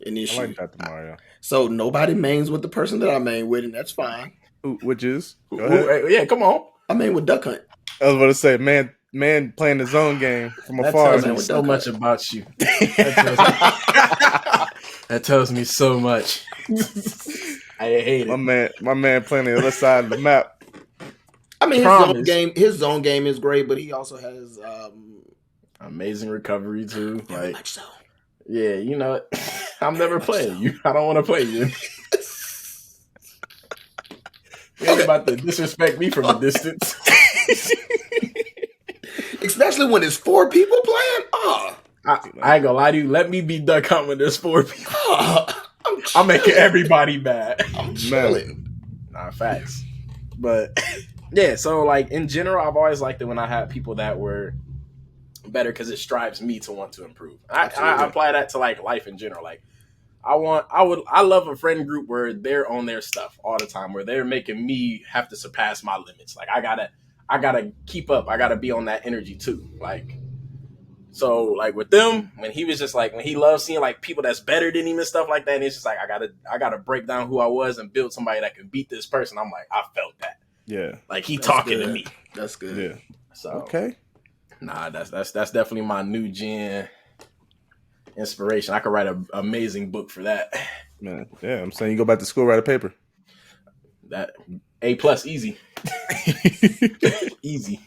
an I issue. like that, Mario. So nobody mains with the person that I main with, and that's fine. Which is? Go ahead. Yeah, come on. I main with Duck Hunt. I was about to say, man playing his own game from That afar. tells me so much about you. That tells me so much. I hate it. My man playing the other side of the map. I mean, his zone game is great, but he also has amazing recovery too. Very much so. Yeah, you know, I'm never playing you. I don't want to play you. You ain't about to disrespect me from a distance. Especially when it's 4 people playing. I ain't gonna lie to you. Let me be Duck Hunt when there's 4 people. I'm making everybody bad. I'm chilling. Nah, facts. But yeah, so like in general, I've always liked it when I had people that were better because it strives me to want to improve. I apply that to like life in general. Like I love a friend group where they're on their stuff all the time, where they're making me have to surpass my limits. Like I gotta keep up. I gotta be on that energy too. Like, so like with them, when he was just like, when he loves seeing like people that's better than him and stuff like that, and it's just like, I gotta break down who I was and build somebody that can beat this person. I'm like, I felt that. Yeah. Like he talking to me. That's good. Yeah. So okay. Nah, that's definitely my new gen inspiration. I could write an amazing book for that. Man, yeah, I'm saying you go back to school, write a paper. That A+ easy. Easy.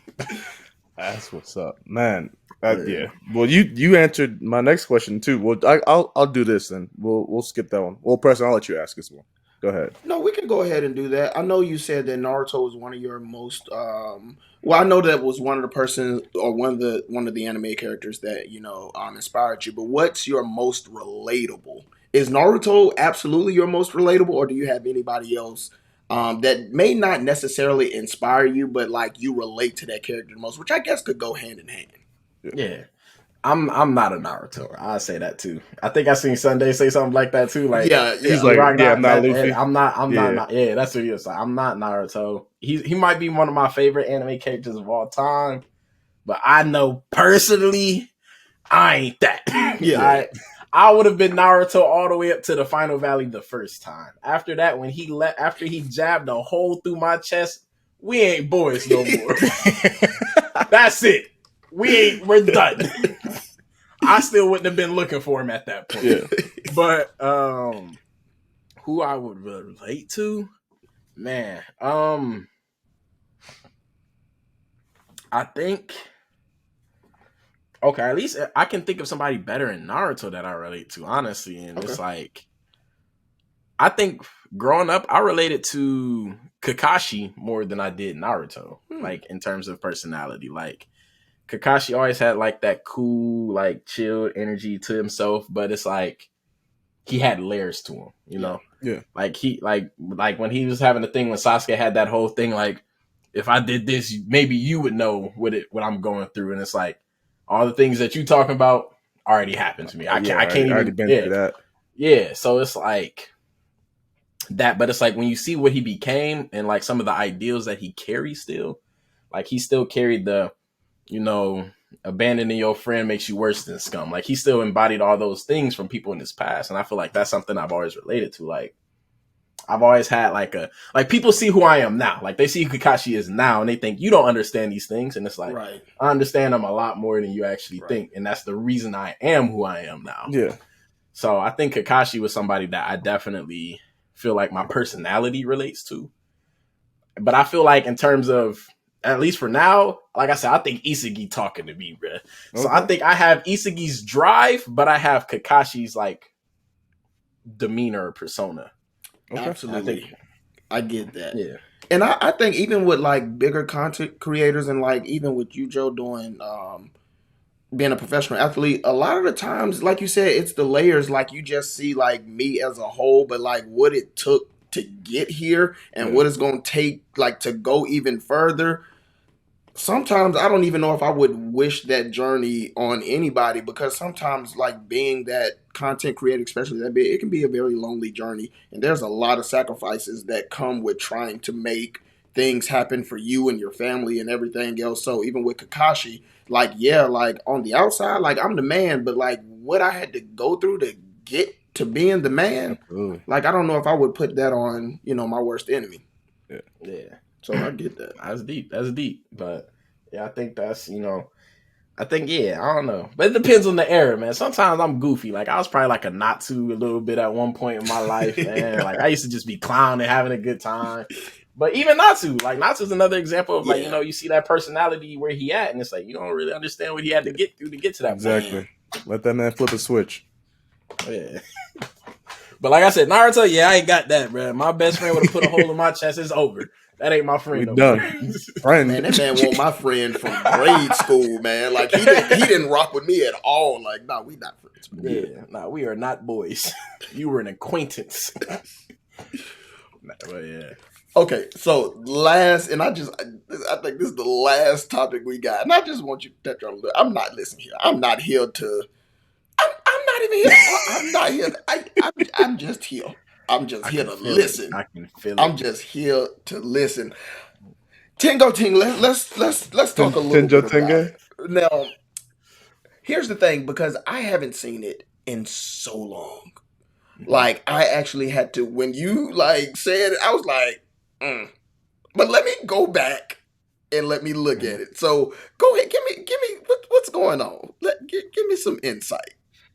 That's what's up, man. Yeah. Well, you answered my next question too. Well, I'll do this then. We'll skip that one. Well, Preston, I'll let you ask this one. Go ahead. No, we can go ahead and do that. I know you said that Naruto was one of your most. Well, I know that was one of the persons or one of the anime characters that inspired you. But what's your most relatable? Is Naruto absolutely your most relatable, or do you have anybody else that may not necessarily inspire you, but like you relate to that character the most? Which I guess could go hand in hand. Yeah. I'm not a Naruto. I say that too. I think I seen Sunday say something like that too. Like, he's like, I'm not Luffy. I'm not. Yeah, that's what he was like. I'm not Naruto. He might be one of my favorite anime characters of all time, but I know personally, I ain't that. Yeah, I would have been Naruto all the way up to the Final Valley the first time. After that, when after he jabbed a hole through my chest, we ain't boys no more. That's it. We're done. I still wouldn't have been looking for him at that point. Yeah. But who I would relate to, man. I think at least I can think of somebody better in Naruto that I relate to, honestly. And it's like, I think growing up, I related to Kakashi more than I did Naruto. Like in terms of personality, like Kakashi always had like that cool, like chilled energy to himself, but it's like he had layers to him, you know? Yeah. Like he like when he was having the thing when Sasuke had that whole thing, like, if I did this, maybe you would know what I'm going through. And it's like all the things that you talking about already happened to me. I can't even already been through that. Yeah. So it's like that, but it's like when you see what he became and like some of the ideals that he carries still, like he still carried the, abandoning your friend makes you worse than scum. Like he still embodied all those things from people in his past. And I feel like that's something I've always related to. Like I've always had like people see who I am now. Like they see who Kakashi is now and they think you don't understand these things. And it's like, right. I understand them a lot more than you actually think. And that's the reason I am who I am now. Yeah. So I think Kakashi was somebody that I definitely feel like my personality relates to. But I feel like in terms of, at least for now, like I said, I think Isagi talking to me, bro. So I think I have Isagi's drive, but I have Kakashi's like demeanor or persona. Okay. Absolutely. I get that. Yeah. And I think even with like bigger content creators and like even with you, Joe, doing being a professional athlete, a lot of the times, like you said, it's the layers. Like you just see like me as a whole, but like what it took to get here and what it's going to take like to go even further. Sometimes I don't even know if I would wish that journey on anybody, because sometimes like being that content creator, especially that big, it can be a very lonely journey. And there's a lot of sacrifices that come with trying to make things happen for you and your family and everything else. So even with Kakashi, like, yeah, like on the outside, like I'm the man, but like what I had to go through to get to being the man, Absolutely. like I don't know if I would put that on, my worst enemy. Yeah. So I get that. That's deep. That's deep. But yeah, I think that's, I think, yeah, I don't know. But it depends on the era, man. Sometimes I'm goofy. Like, I was probably like a Natsu a little bit at one point in my life, man. Like, I used to just be clowning, having a good time. But even Natsu, like, Natsu's another example of, like, you see that personality where he at, and it's like, you don't really understand what he had to get through to get to that Exactly. Let that man flip a switch. Yeah. But like I said, Naruto, yeah, I ain't got that, bro. My best friend would have put a hole in my chest. It's over. That ain't my friend. We done. Friend. Man, that man want my friend from grade school, man. Like he didn't rock with me at all. Like, nah, we not friends. Yeah, nah, we are not boys. You were an acquaintance. But yeah. Okay, so last, and I think this is the last topic we got, and I just want you to touch on. I'm not listening here. I'm not here to. I'm not even here. I'm not here. I'm just here. I'm just here to listen. I can feel it. I'm just here to listen. Tengo Ting, let's talk a little bit about it. Now, here's the thing, because I haven't seen it in so long. Like, I actually had to, when you like said it, I was like, But let me go back and let me look at it. So go ahead, give me what's going on. Give me some insight.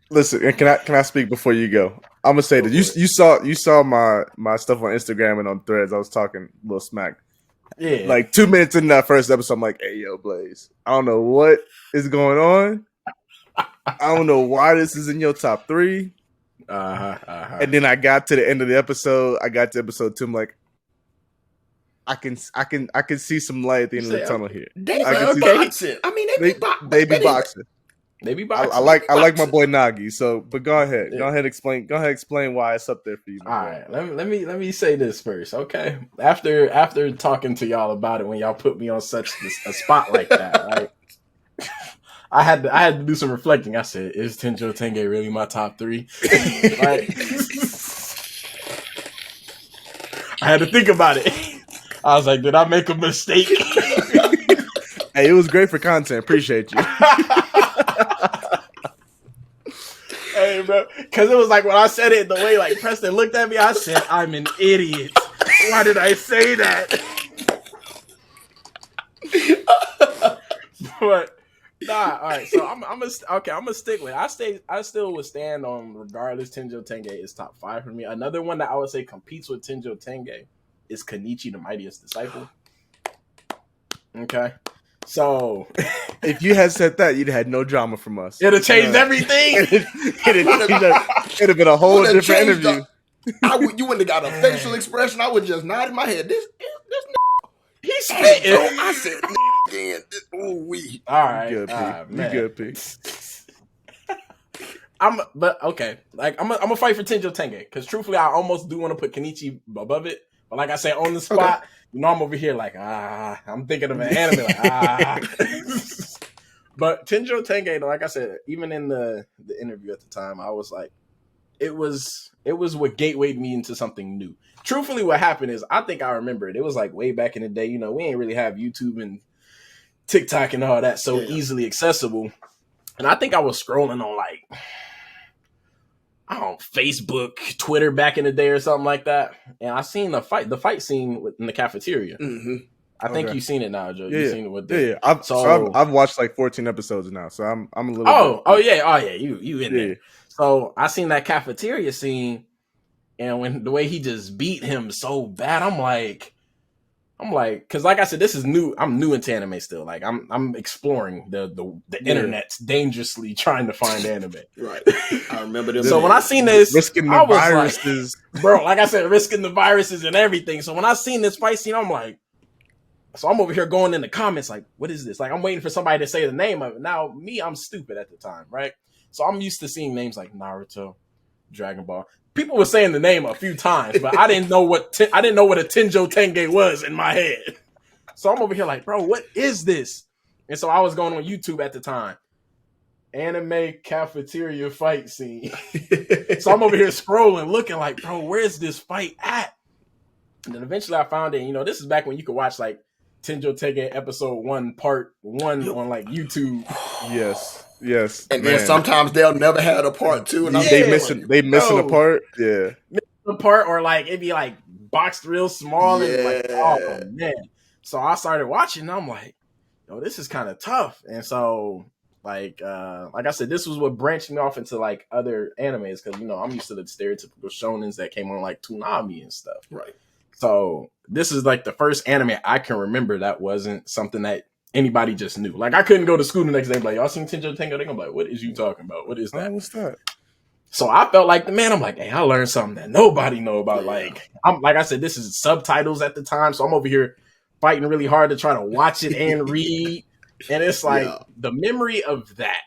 Listen, and can I speak before you go? I'm gonna say that you saw my stuff on Instagram and on Threads. I was talking a little smack. Yeah. Like 2 minutes in that first episode, I'm like, "Hey, yo, Blaze, I don't know what is going on. I don't know why this is in your top 3." And then I got to the end of the episode. I got to episode 2. I'm like, I can see some light at the end of the tunnel here. They be boxing. I mean, they be boxing. They be boxing. I like my boy Nagi. So, but go ahead. Yeah. Go ahead explain why it's up there for you. All right. Let me say this first, okay? After talking to y'all about it when y'all put me on such a spot like that, right? I had to do some reflecting. I said, is Tenjo Tenge really my top 3? Right? I had to think about it. I was like, did I make a mistake? Hey, it was great for content. Appreciate you. Hey, bro. Because it was like when I said it, the way like Preston looked at me, I said, I'm an idiot. Why did I say that? But nah, all right. So I'm a stickler. I still would stand on, regardless, Tenjo Tenge is top 5 for me. Another one that I would say competes with Tenjo Tenge is Kenichi, the Mightiest Disciple. Okay. So if you had said that, you'd have had no drama from us. It'd have changed everything. It'd have been a whole different interview. You wouldn't have got a facial expression. I would just nod in my head. This he's spitting. I said again. Ooh wee. All right, you good, P. But okay. Like I'm gonna fight for Tenjo Tenge because truthfully, I almost do want to put Kenichi above it. But like I say, on the spot, I'm over here like I'm thinking of an anime like But Tenjo Tenge, like I said, even in the interview at the time, I was like, it was what gatewayed me into something new. Truthfully, what happened is I think I remember it. It was like way back in the day. We ain't really have YouTube and TikTok and all that so easily accessible. And I think I was scrolling on like, I don't know, Facebook, Twitter back in the day or something like that. And I seen the fight scene in the cafeteria. Mm-hmm. I think you've seen it now, Joe. You've seen it with the I've watched like 14 episodes now, so I'm a little you in there. So I seen that cafeteria scene, and when the way he just beat him so bad, I'm like, because like I said, this is new. I'm new into anime still. Like I'm exploring the internet dangerously trying to find anime. Right. I remember them. So when I seen this, risking the viruses, like, bro. Like I said, risking the viruses and everything. So when I seen this fight scene, I'm like, so I'm over here going in the comments like, what is this? Like I'm waiting for somebody to say the name of it. Now I'm stupid at the time, right? So I'm used to seeing names like Naruto, Dragon Ball. People were saying the name a few times, but I didn't know what a Tenjo Tenge was in my head. So I'm over here like, bro, what is this? And so I was going on YouTube at the time. Anime cafeteria fight scene. So I'm over here scrolling, looking like, bro, where's this fight at? And then eventually I found it. This is back when you could watch like Tenjo Tenge episode 1 part 1 on like YouTube. Yes. Yes, And then man. sometimes they'll never have a part 2, and I'm They just missing. like, They missing a No. part. Yeah. The part, or like it'd be like boxed real small and like, oh yeah. man. So I started watching. And I'm like, yo, this is kind of tough. And so like I said, this was what branched me off into like other animes because I'm used to the stereotypical shonens that came on like Toonami and stuff. Right. So this is like the first anime I can remember that wasn't something that anybody just knew. Like I couldn't go to school the next day and be like, y'all seen Tenjo Tango? They're gonna be like, what is you talking about? What is that? Oh, what's that? So I felt like the man. I'm like, hey, I learned something that nobody know about. Yeah. Like I said, this is subtitles at the time, so I'm over here fighting really hard to try to watch it and read. And it's like the memory of that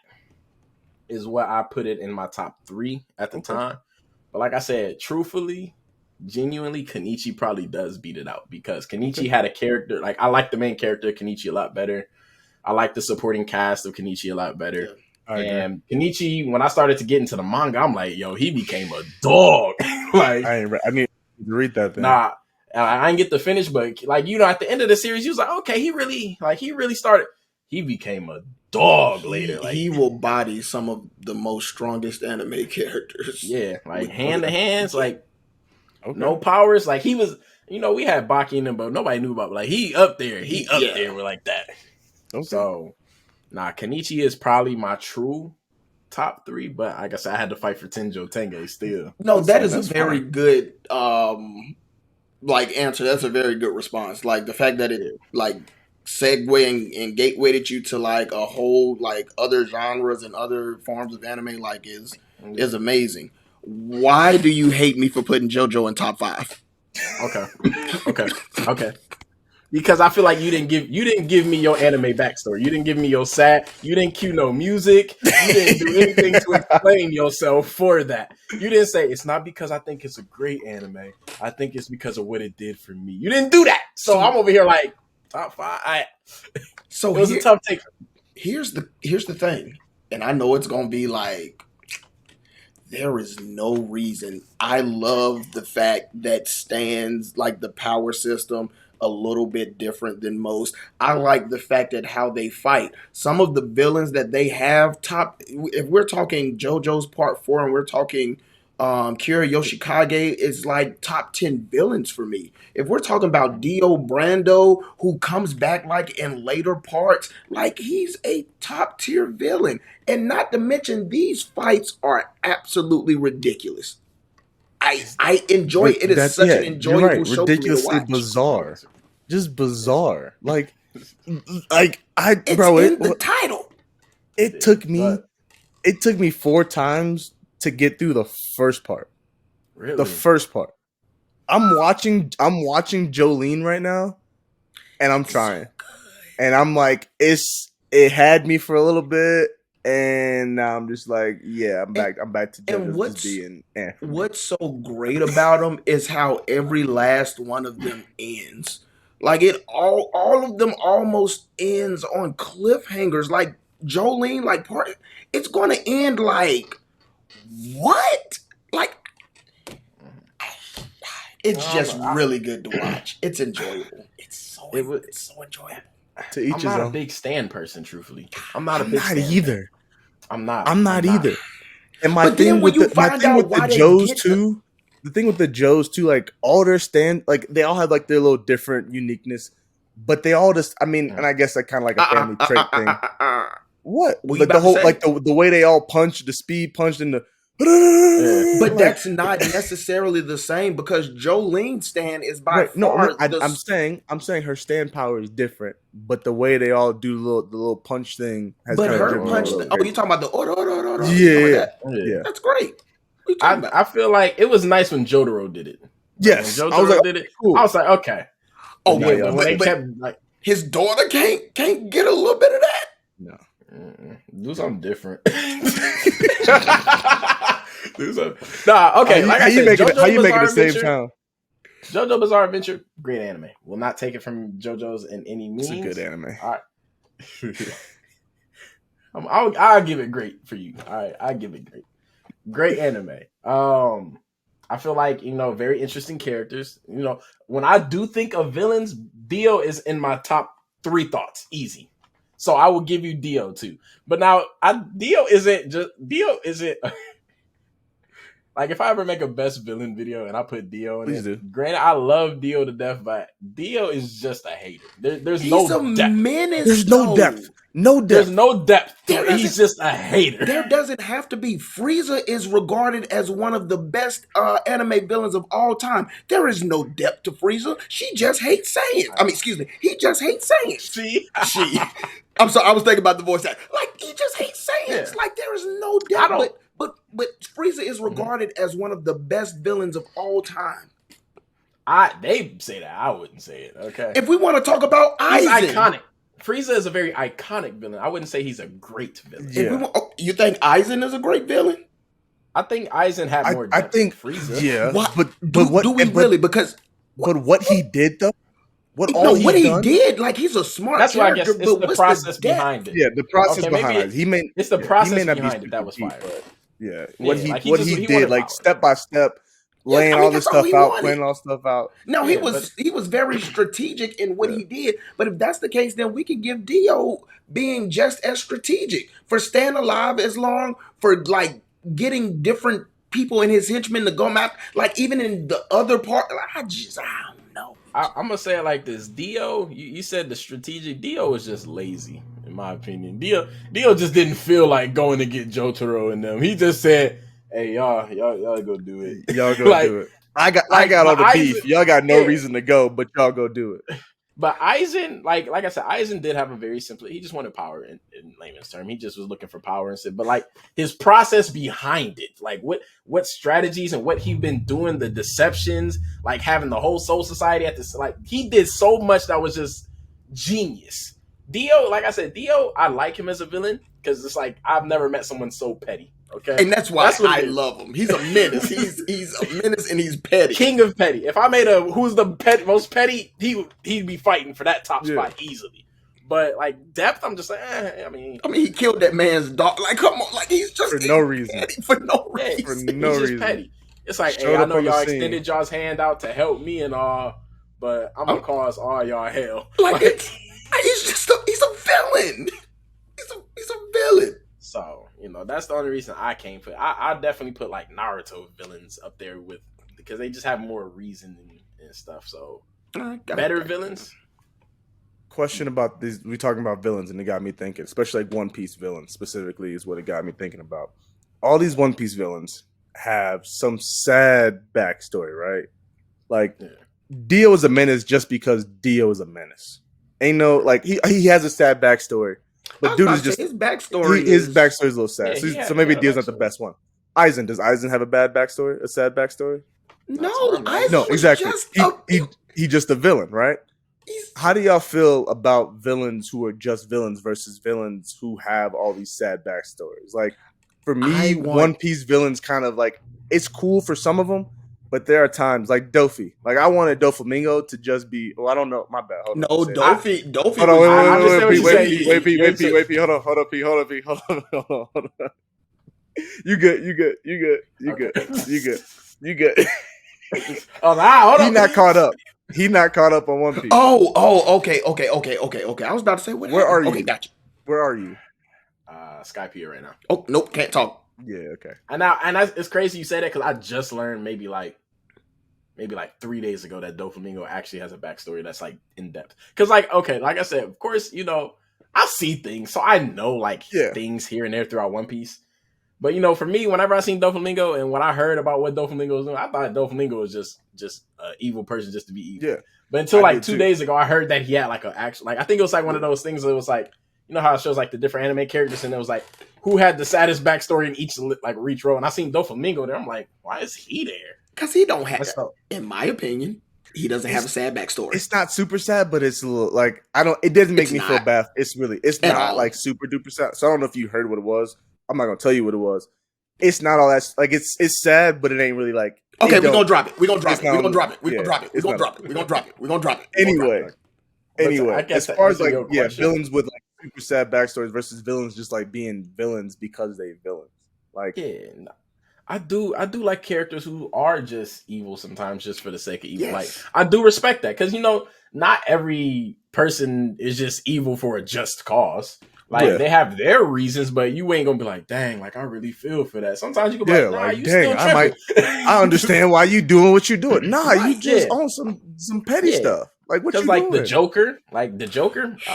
is what I put it in my top 3 at the time. But like I said, truthfully, genuinely, Kenichi probably does beat it out because Kenichi had a character. Like I like the main character Kenichi a lot better. I like the supporting cast of Kenichi a lot better. Yeah. And Kenichi, when I started to get into the manga, I'm like, yo, he became a dog. Like I need to read that thing. Nah, I didn't get to finish, but like at the end of the series, he was like, okay, he really started. He became a dog later. Like he will body some of the most strongest anime characters. Yeah, like hand to hands, like Okay. no powers. Like he was, we had Baki in him, but nobody knew about. Like he up there, there with like that. Okay. So, Kenichi is probably my true top 3, but like I said, I had to fight for Tenjo Tenge still. No, that's a that's very fine. good answer. That's a very good response. Like the fact that it like segueing and gatewayed you to like a whole like other genres and other forms of anime like is amazing. Why do you hate me for putting JoJo in top 5? Okay. Because I feel like you didn't give me your anime backstory. You didn't give me your you didn't cue no music. You didn't do anything to explain yourself for that. You didn't say it's not because I think it's a great anime. I think it's because of what it did for me. You didn't do that. So I'm over here like top 5. So it was a tough take. Here's the thing, and I know it's gonna be like there is no reason. I love the fact that Stan's like the power system a little bit different than most. I like the fact that how they fight. Some of the villains that they have if we're talking JoJo's Part 4 and we're talking Kira Yoshikage is like top 10 villains for me. If we're talking about Dio Brando, who comes back like in later parts, like he's a top tier villain. And not to mention these fights are absolutely ridiculous. I enjoy it. It is such an enjoyable show ridiculously for me to watch. Bizarre. Just bizarre. Like it's in the title. It took me 4 times to get through the first part. Really? The first part. I'm watching Jolene right now, and I'm trying. And I'm like, it had me for a little bit, and now I'm just like, yeah, I'm back to just being what's so great about them is how every last one of them ends. Like all of them almost ends on cliffhangers. Like Jolene, like it's gonna end like what? Like it's just really good to watch. It's enjoyable. It's so enjoyable. To each I'm not a big Stan person, truthfully. I'm not a big Stan either. I'm not either. And my But thing then when with you find the out why they Joes get too, the thing with the Joes too, like all their like they all have like their little different uniqueness, but they all just, I mean, and I guess that kind of like a family trait thing. What? Like the whole, like the way they all punch, the speed punch and the. But that's not necessarily the same because Jolene Stan is by far. I'm saying her stand power is different, but the way they all do the little punch thing has. But her punch. You talking about the yeah. That's great. I feel like it was nice when Jotaro did it. Yes, when Jotaro did it. Cool. I was like, okay. Oh yeah, when they kept like his daughter can't get a little bit of that. No. Do something different. Nah, okay. Like how you make it the same time? JoJo Bizarre Adventure, great anime. Will not take it from JoJo's in any means. It's a good anime. All right. I'll give it great for you. All right, I give it great. Great anime. I feel like very interesting characters. When I do think of villains, Dio is in my top 3 thoughts. Easy. So I will give you Dio too. But now Dio isn't like if I ever make a best villain video and I put Dio in Please it. do. Granted, I love Dio to death, but Dio is just a hater. There's He's no a depth. menace. There's no depth. No There's depth. no depth. There He's just a hater. There doesn't have to be. Frieza is regarded as one of the best anime villains of all time. There is no depth to Frieza. She just hates Saiyans. I mean, excuse me. He just hates Saiyans. See? I'm sorry. I was thinking about the voice act. Like he just hates Saiyans. Yeah. Like there is no I depth. don't- But Frieza is regarded as one of the best villains of all time. They say that. I wouldn't say it. Okay. If we want to talk about He's Aizen, iconic. Frieza is a very iconic villain. I wouldn't say he's a great villain. Yeah. You think Aizen is a great villain? I think Aizen had more I depth think than Frieza. Yeah. What? But do what we really? Because but what he did though? What he done? did, like he's a smart That's why I character, guess it's but the what's process depth? behind it. Yeah, the process Okay, maybe behind it. it's the he process may not be behind it that was super fire. deep, but yeah, Yeah, what like he he did, wanted like power. step by step, Yeah, laying I mean, all this that's all stuff he out, wanted. planning all stuff out. No, Yeah, he was very strategic in what Yeah. he did. But if that's the case, then we can give Dio being just as strategic for staying alive as long, for like getting different people in his henchmen to go map. Like even in the other part, I don't know. I'm gonna say it like this: Dio, you said the strategic. Dio was just lazy, in my opinion. Dio just didn't feel like going to get Jotaro and them. He just said, "Hey, y'all go do it. Y'all go Like, do it. I got all the but beef. Aizen- Y'all got no yeah. reason to go, but y'all go do it. But Aizen, like I said, Aizen did have a very simple. He just wanted power in layman's term. He just was looking for power and shit. But like his process behind it, like what strategies and what he been doing, the deceptions, like having the whole Soul Society at this, like he did so much that was just genius. Dio, like I said, I like him as a villain because it's like I've never met someone so petty. Okay, And that's why what I it is. love him. He's a menace. he's a menace and he's petty. King of petty. If I made who's the most petty, he'd be fighting for that top spot easily. But like depth, I'm just like, I mean, he killed that man's dog. Like, come on, like he's just For no reason. petty for no yeah, reason. For he's no just reason. petty. It's like, Showed hey, I up know on the y'all scene. extended y'all's hand out to help me and all, but I'm gonna cause all y'all hell. Like he's a villain. He's a villain. So, that's the only reason I can't put. I definitely put like Naruto villains up there with because they just have more reason and stuff. So better villains. Question about these. We talking about villains, and it got me thinking. Especially like One Piece villains specifically is what it got me thinking about. All these One Piece villains have some sad backstory, right? Like Dio is a menace just because Dio is a menace. Ain't no like he has a sad backstory, but dude is just his backstory. his backstory is a little sad. Yeah, so maybe yeah, Dio's not the best one. Aizen, does Aizen have a bad backstory? A sad backstory? No, Aizen No, was exactly. just He just a villain, right? How do y'all feel about villains who are just villains versus villains who have all these sad backstories? Like for me, One Piece villains kind of like it's cool for some of them, but there are times like Dofi. Like I wanted Doflamingo to just be. Oh, I don't know. My bad. Hold on. Dofi. Hold was- on. Wait, saying. Pete. Hold on. You good. Oh, nah, hold on. He not caught up. He not caught up on One Piece. Okay. I was about to say, Where are you? Okay, gotcha. Where are you? Skype here right now. Oh, nope, can't talk. Yeah, okay. It's crazy you say that because I just learned maybe like 3 days ago that Doflamingo actually has a backstory that's like in depth. Because like I said, of course I see things, so I know things here and there throughout One Piece. But for me, whenever I seen Doflamingo and when I heard about what Doflamingo was doing, I thought Doflamingo was just an evil person just to be evil. Yeah. But until I like did 2 too. days ago, I heard that he had like an actual I think it was like one of those things that was like how it shows like the different anime characters and it was like who had the saddest backstory in each row, and I seen Doflamingo there. I'm like, why is he there? Because he don't have, That's not- in my opinion, he doesn't have a sad backstory. It's not super sad, but it's a little like it doesn't make It's me not. feel bad. It's At not all. like super duper sad. So I don't know if you heard what it was. I'm not gonna tell you what it was. It's not all that like it's sad, but it ain't really like Okay, it we're don't- gonna drop it. We're gonna drop it's it. We're not- gonna drop it. We're yeah, gonna drop it. We're it's gonna not- drop it. We're gonna drop it. We're gonna drop it. Anyway, I guess as far as to like your question. villains with like super sad backstories versus villains just like being villains because they villains. Like I do like characters who are just evil sometimes just for the sake of evil. Yes. Like I do respect that because not every person is just evil for a just cause. Like they have their reasons, but you ain't gonna be like, dang, like I really feel for that. Sometimes you can be like, nah, you dang, still tripping. I understand why you doing what you're doing. Nah, you just on some petty stuff. Like what you like doing? the Joker, I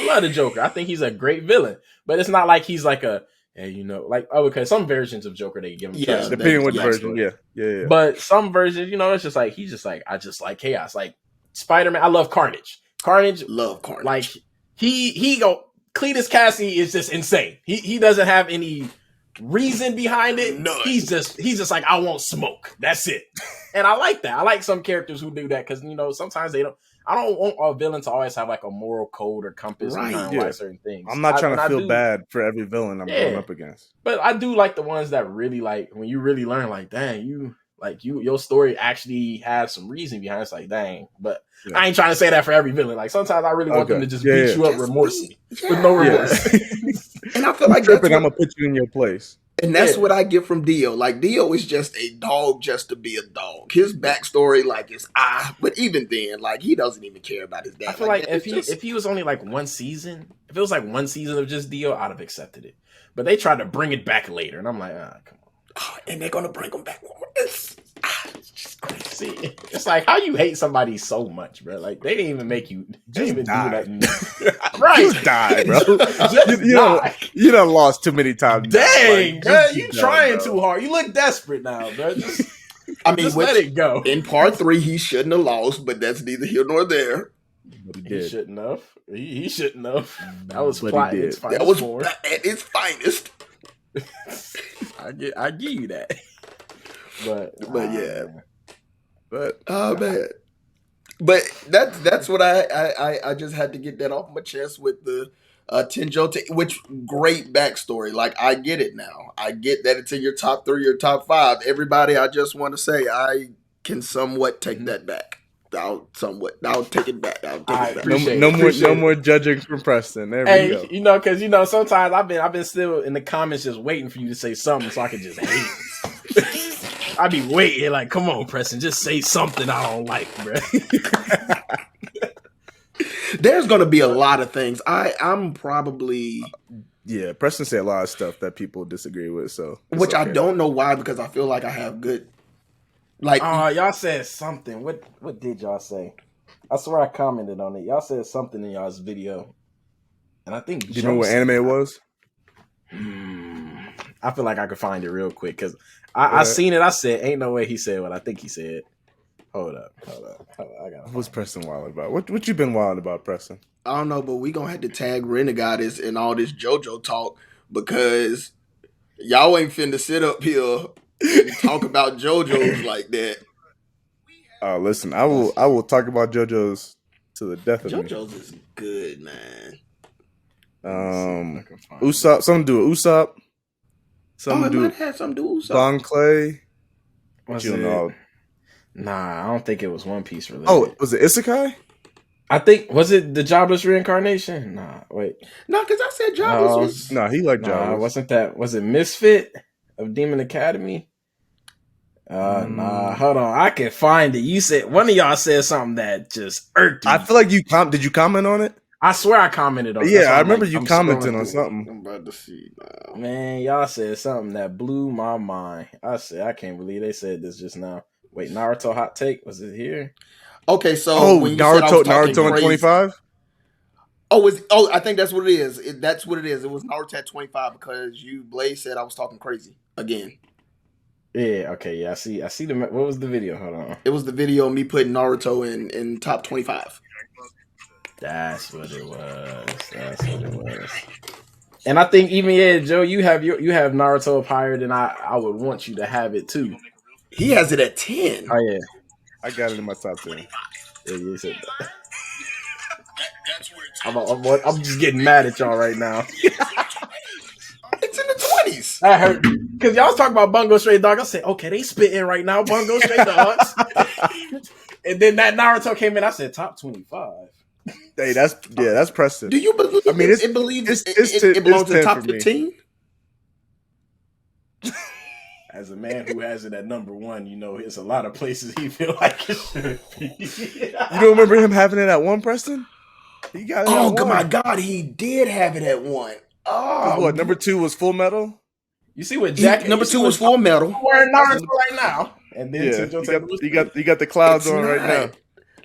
love the Joker. I think he's a great villain, but it's not like he's like a, hey, you know, like because some versions of Joker they give him depending on what version, yeah. But some versions, you know, it's just like he's just like I just like chaos. Like Spider-Man, I love Carnage. Love Carnage. Like he go. Cletus Cassie is just insane. He doesn't have any reason behind it. None. He's just like, I want smoke. That's it. And I like that. I like some characters who do that because, you know, sometimes they don't. I don't want a villain to always have like a moral code or compass behind why certain things. I'm not trying to feel bad for every villain I'm going up against. But I do like the ones that really like when you really learn like, dang, your story actually has some reason behind it. It's like, dang, but I ain't trying to say that for every villain. Like sometimes I really want them to just beat you up remorselessly with no remorse. And I feel like I'm gonna put you in your place. And that's what I get from Dio. Like Dio is just a dog just to be a dog. His backstory, like, is but even then, like, he doesn't even care about his dad. I feel like if he was only like one season, if it was like one season of just Dio, I'd have accepted it. But they tried to bring it back later, and I'm like, come on. And they're gonna bring him back. It's just crazy. It's like how you hate somebody so much, bro. Like they didn't even make you. They didn't even do nothing. Right? Just die, bro. You done lost too many times. Dang, like, bro, you trying too hard. You look desperate now, bro. Just let it go. In part 3, he shouldn't have lost, but that's neither here nor there. He shouldn't have. He shouldn't have. That was what he did. That was at its finest. I give you that. But yeah. But man. But that's what I just had to get that off my chest with the Tenjo, which great backstory. Like I get it now. I get that it's in your top 3 or top 5. Everybody, I just want to say I can somewhat take that back. I'll take it back. No more judging from Preston. There we go. You know, because you know sometimes I've been still in the comments just waiting for you to say something so I can just hate. I be waiting like, come on, Preston, just say something I don't like, bro. There's gonna be a lot of things. I'm probably Preston said a lot of stuff that people disagree with, so which I don't know why because I feel like I have good. Like, y'all said something. What did y'all say? I swear I commented on it. Y'all said something in y'all's video, and I think. Do you know what anime it was? I feel like I could find it real quick because I seen it. I said, "Ain't no way he said what I think he said." Hold up. I got. What's Preston wilding about? What you been wilding about, Preston? I don't know, but we gonna have to tag Renegade in all this JoJo talk because y'all ain't finna sit up here and talk about JoJo's like that. Listen, I will talk about JoJo's to the death of JoJo's is good, man. Usopp. Some do it. Usopp. It might have something to do with Usopp. Bon Clay. What's it? Nah, I don't think it was One Piece related. Oh, was it Isekai? I think was it the Jobless Reincarnation? Nah, wait. No, because I said Jobless was. No, he liked Jobless. Wasn't that? Was it Misfit of Demon Academy? Nah, hold on. I can find it. You said one of y'all said something that just irked me. I feel like you did you comment on it? I swear I commented on it. Yeah, I remember you commenting on something. I'm about to see now. Man, y'all said something that blew my mind. I said, I can't believe they said this just now. Wait, Naruto hot take? Was it here? Okay, so when you Naruto on 25? I think that's what it is. That's what it is. It was Naruto at 25 because Blaze said I was talking crazy again. Yeah, okay, yeah, I see what was the video? Hold on. It was the video of me putting Naruto in top 25. That's what it was. And I think even Joe, you have Naruto up higher than I would want you to have it too. He has it at 10. Oh yeah, I got it in my top 10. Yeah, you said that. I'm just getting mad at y'all right now. It's in the 20s. I heard because y'all was talking about Bungo Stray Dogs. I said, okay, they spitting right now, Bungo Stray Dogs. And then that Naruto came in. I said top 25. Hey, that's Preston. Do you believe? I mean, it belongs to the top 15. As a man who has it at number 1, you know, it's a lot of places he feel like it should be. You don't remember him having it at 1, Preston? He got it Oh at my one. God, he did have it at one. 'Cause Oh, what, number 2 was Full Metal? You see what jacket? number You see 2 was what Full Metal. I'm wearing Naruto right now, and then Yeah, Tenjo Tenge was three. you got the clouds It's on right now. not.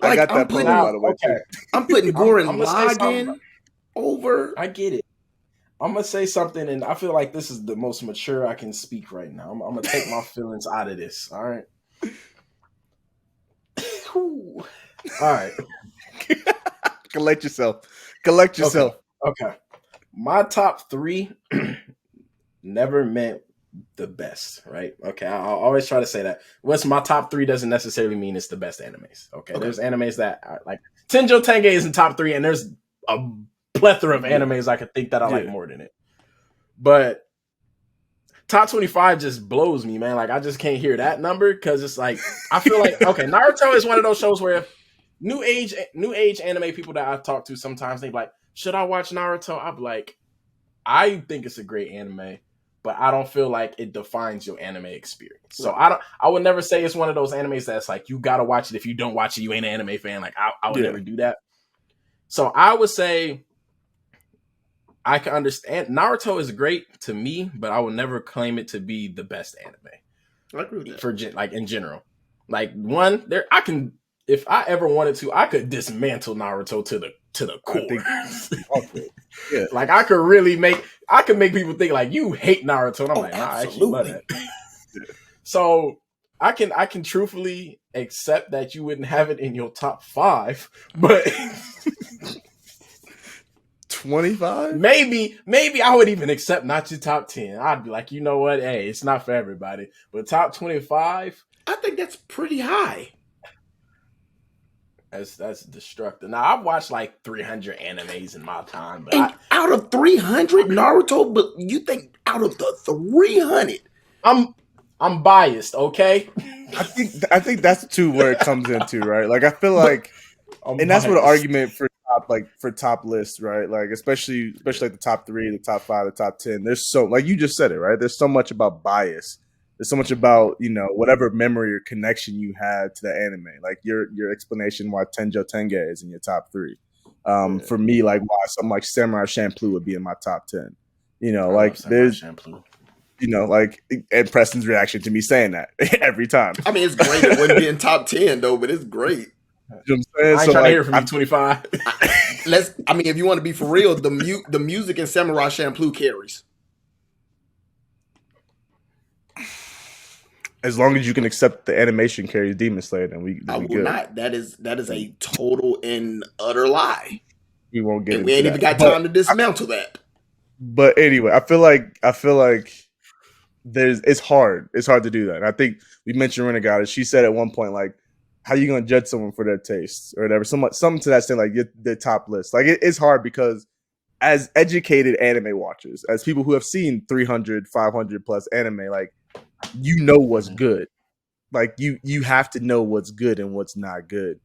I Like got that promo by Now, the way okay, too. I'm putting I'm Gurren gonna say something. Lagann over. I get it. I'm gonna say something, and I feel like this is the most mature I can speak right now. I'm gonna take my feelings out of this. All right. All right. Collect yourself. Collect yourself. Okay. My top 3 never meant the best, right? Okay. I'll always try to say that. What's my top 3 doesn't necessarily mean it's the best animes. Okay. There's animes that are like Tenjo Tenge is in top 3, and there's a plethora of animes I could think that I like more than it. But top 25 just blows me, man. Like I just can't hear that number because it's like I feel like okay, Naruto is one of those shows where if new age anime people that I talk to sometimes they be like, should I watch Naruto? I'm like, I think it's a great anime, but I don't feel like it defines your anime experience. So I would never say it's one of those animes that's like you gotta watch it. If you don't watch it, you ain't an anime fan. Like I would never do that. So I would say I can understand Naruto is great to me, but I would never claim it to be the best anime. I agree with that. For like in general. Like one, there I can if I ever wanted to, I could dismantle Naruto to the core. Yeah. Like I could make people think like you hate Naruto. And I'm like, nah, I actually love that. So I can truthfully accept that you wouldn't have it in your top 5, but 25? Maybe I would even accept not your top 10. I'd be like, you know what? Hey, it's not for everybody. But top 25, I think that's pretty high. That's destructive. Now I've watched like 300 animes in my time, but out of 300 Naruto, but you think out of the 300, I'm biased, okay? I think that's too where it comes into, right? Like I feel like, and that's what the argument for top lists, right? Like especially like the top 3, the top 5, the top 10. There's so like you just said it, right? There's so much about bias. There's so much about whatever memory or connection you had to the anime. Like your explanation why Tenjo Tenge is in your top 3. For me, like why something like Samurai Champloo would be in my top 10. Like there's like and Preston's reaction to me saying that every time. I mean, it's great. It wouldn't be in top 10 though, but it's great. You know what I'm saying? I ain't trying to hear from you 25. If you want to be for real, the music in Samurai Champloo carries. As long as you can accept the animation carries Demon Slayer, then we I will good. not. That is a total and utter lie. We won't get. And we ain't even got time to dismantle that. But anyway, I feel like it's hard. It's hard to do that. And I think we mentioned Renegade. She said at one point, like, how are you going to judge someone for their tastes or whatever? Something to that extent, like their top list. Like it's hard because as educated anime watchers, as people who have seen 300, 500 plus anime, like what's good. Like you have to know what's good and what's not good.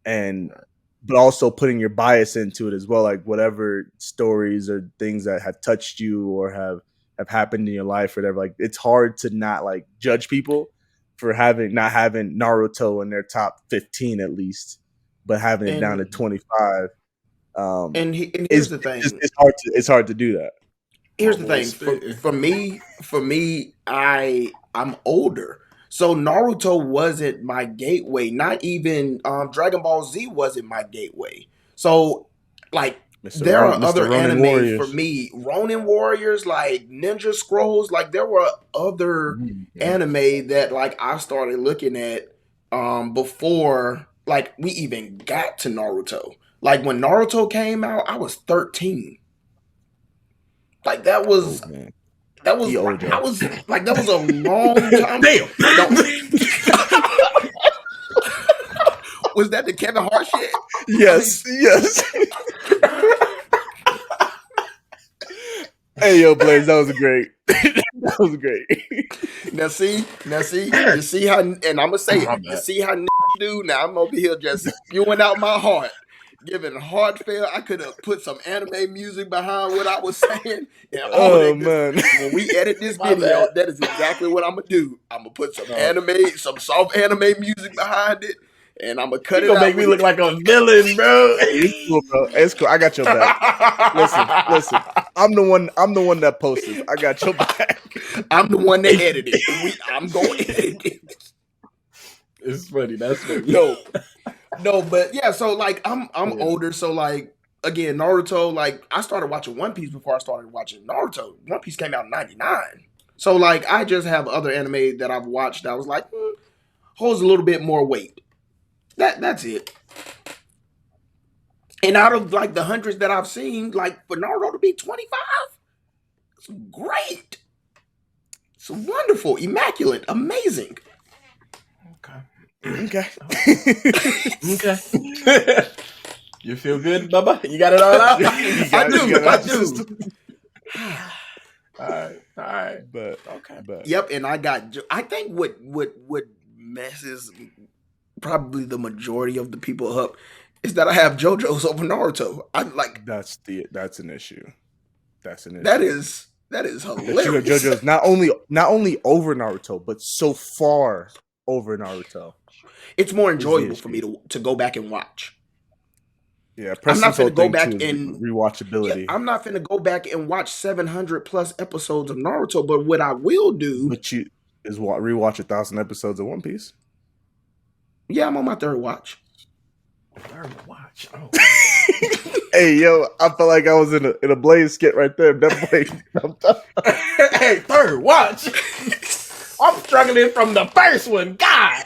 But also putting your bias into it as well, like whatever stories or things that have touched you or have happened in your life or whatever. Like it's hard to not like judge people for not having Naruto in their top 15 at least, but having it down to 25. And here's the thing: it's hard to do that. Here's the thing: for me, I'm older, so Naruto wasn't my gateway. Not even Dragon Ball Z wasn't my gateway. So, like, there are other anime for me, Ronin Warriors, like Ninja Scrolls. Like, there were other anime that like I started looking at before like we even got to Naruto. Like when Naruto came out, I was 13. Like that was that was a long time. Damn. Was that the Kevin Hart shit? Yes, yes. Hey, yo, Blaze, that was great. That was great. Now see, you see how, and I'm gonna say it. You see how do now? I'm over here just spewing out my heart, giving heartfelt. I could have put some anime music behind what I was saying. And man! When we edit this video, that is exactly what I'm gonna do. I'm gonna put some soft anime music behind it, and I'm gonna cut You it gonna out. make me look like a villain, bro. It's cool, bro. It's cool. I got your back. Listen. I'm the one that posts this. I got your back. I'm the one that edited. I'm going to edit it. It's funny. That's funny. No, but yeah. So like, I'm older. So like, again, Naruto. Like, I started watching One Piece before I started watching Naruto. One Piece came out in '99. So like, I just have other anime that I've watched that I was like, holds a little bit more weight. That's it. And out of like the hundreds that I've seen, like for Naruto to be 25, it's great. It's wonderful, immaculate, amazing. Okay. You feel good, Bubba? You got it all out? I do. All right. But okay. Yep, and I think what messes probably the majority of the people up is that I have JoJo's over Naruto. I like that's an issue. That's an issue. That is hilarious. You have JoJo's not only over Naruto, but so far over Naruto. It's more enjoyable for me to go back and watch. Yeah, I'm not going to go back and rewatchability. I'm not going to go back and watch 700 plus episodes of Naruto, but what I will do is rewatch 1,000 episodes of One Piece. Yeah, I'm on my third watch. Oh. Hey, yo, I felt like I was in a Blaze skit right there. Hey, third watch. I'm struggling from the first one. God.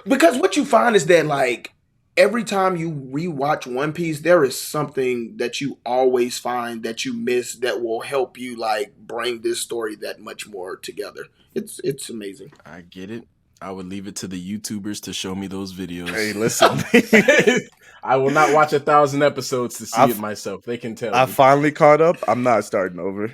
Because what you find is that like every time you rewatch One Piece, there is something that you always find that you miss that will help you like bring this story that much more together. It's amazing. I get it. I would leave it to the YouTubers to show me those videos. Hey, listen. I will not watch 1,000 episodes to see it myself. They can tell. I finally caught up. I'm not starting over.